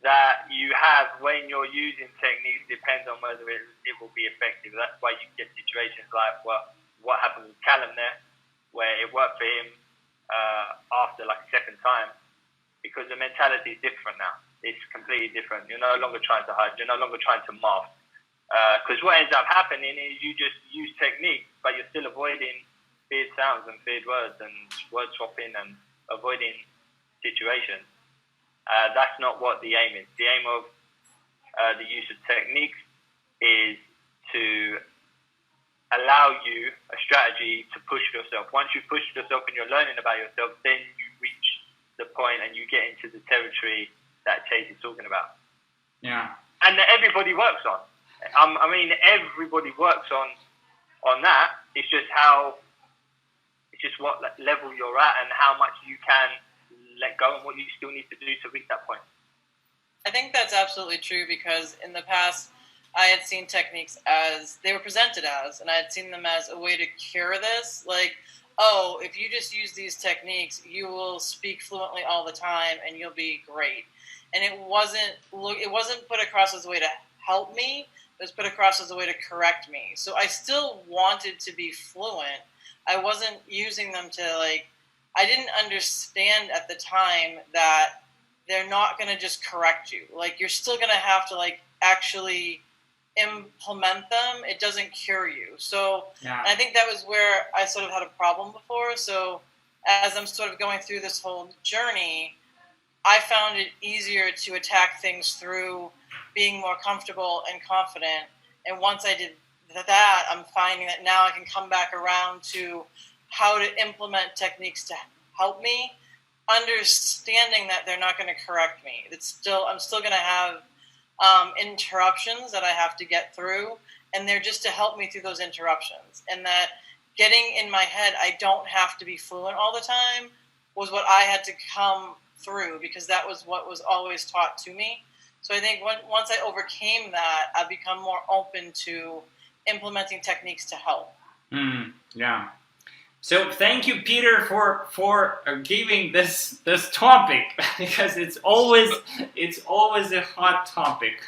that you have when you're using techniques depends on whether it will be effective. That's why you get situations like what happened with Callum there, where it worked for him after like a second time, because the mentality is different now. It's completely different. You're no longer trying to hide. You're no longer trying to mask. Because what ends up happening is you just use technique, but you're still avoiding feared sounds and feared words and word swapping and avoiding situations. That's not what the aim is. The aim of the use of techniques is to allow you a strategy to push yourself. Once you've pushed yourself and you're learning about yourself, then you reach the point and you get into the territory that Chase is talking about. Yeah. And that everybody works on. I mean, everybody works on that. It's just what level you're at and how much you can let go and what you still need to do to reach that point. I think that's absolutely true, because in the past I had seen techniques as they were presented as, and I had seen them as a way to cure this. Like, oh, if you just use these techniques, you will speak fluently all the time and you'll be great. And it wasn't put across as a way to help me. It was put across as a way to correct me. So I still wanted to be fluent. I wasn't using them to, like, I didn't understand at the time that they're not going to just correct you. Like, you're still going to have to, like, actually implement them. It doesn't cure you. So I think that was where I sort of had a problem before. So as I'm sort of going through this whole journey, I found it easier to attack things through being more comfortable and confident. And once I did that, I'm finding that now I can come back around to how to implement techniques to help me, understanding that they're not going to correct me. I'm still going to have interruptions that I have to get through, and they're just to help me through those interruptions. And that getting in my head, I don't have to be fluent all the time, was what I had to come through, because that was what was always taught to me. So I think once I overcame that, I've become more open to implementing techniques to help. Yeah. So thank you, Peter, for giving this topic, because it's always a hot topic.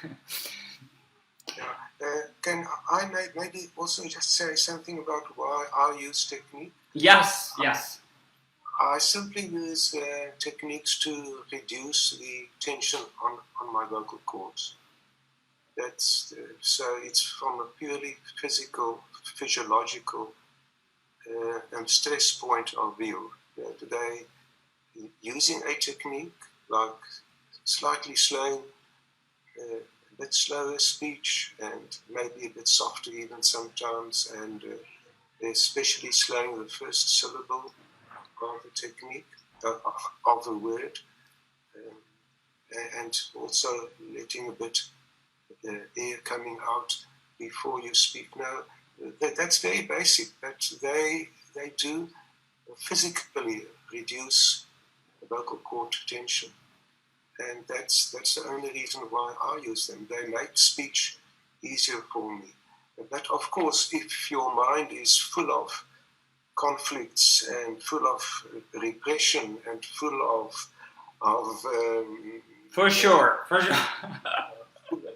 Can I maybe also just say something about why I use technique? Yes. I simply use techniques to reduce the tension on my vocal cords. So it's from a purely physiological and stress point of view. Today, using a technique like slightly slowing, a bit slower speech, and maybe a bit softer even sometimes, and especially slowing the first syllable of the technique, of the word, and also letting a bit air coming out before you speak. Now, that's very basic, but they do physically reduce the vocal cord tension, and that's the only reason why I use them. They make speech easier for me. But of course, if your mind is full of conflicts and full of repression and full of for sure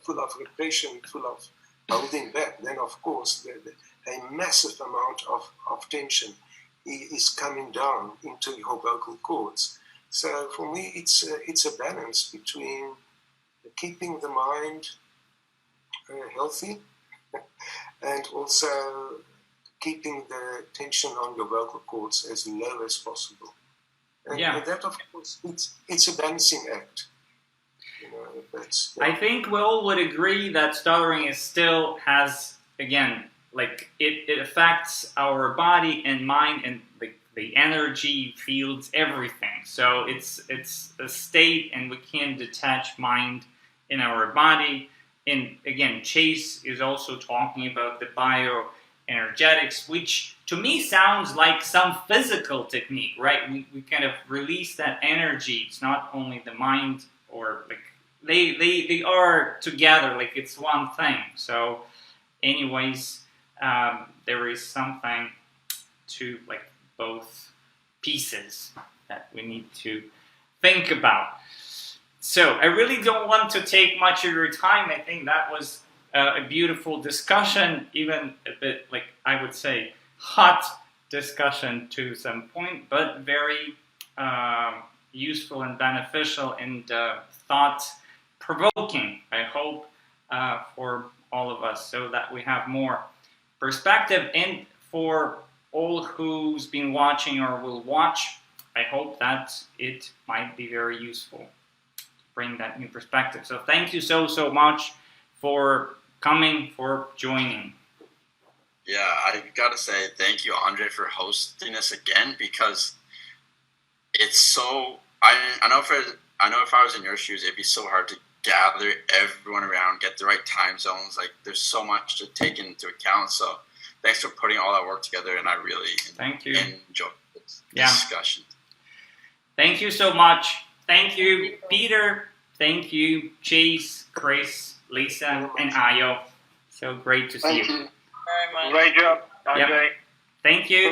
full of repression, full of holding back, then of course a massive amount of tension is coming down into your vocal cords. So for me, it's a balance between keeping the mind healthy and also keeping the tension on your vocal cords as low as possible. And that, of course, it's a balancing act. I think we all would agree that stuttering still has, again, like it affects our body and mind and the energy fields, everything. So it's a state, and we can't detach mind in our body. And again, Chase is also talking about the bioenergetics, which to me sounds like some physical technique, right? We kind of release that energy. It's not only the mind, or like they are together, like it's one thing. So anyways, there is something to like both pieces that we need to think about. So I really don't want to take much of your time. I think that was a beautiful discussion, even a bit, like I would say, hot discussion to some point, but very useful and beneficial and thought-provoking, I hope, for all of us, so that we have more perspective. And for all who's been watching or will watch, I hope that it might be very useful to bring that new perspective. So thank you so much for coming, for joining. Yeah, I gotta say thank you, Andre, for hosting us again, because it's so. I know if I was in your shoes, it'd be so hard to gather everyone around, get the right time zones. Like, there's so much to take into account. So, thanks for putting all that work together, and I really enjoyed this discussion. Thank you so much. Thank you, Peter. Thank you, Chase, Chris, Lisa, and Ayo. So great to see you. Very much. Great job, Andre. Yep. Thank you.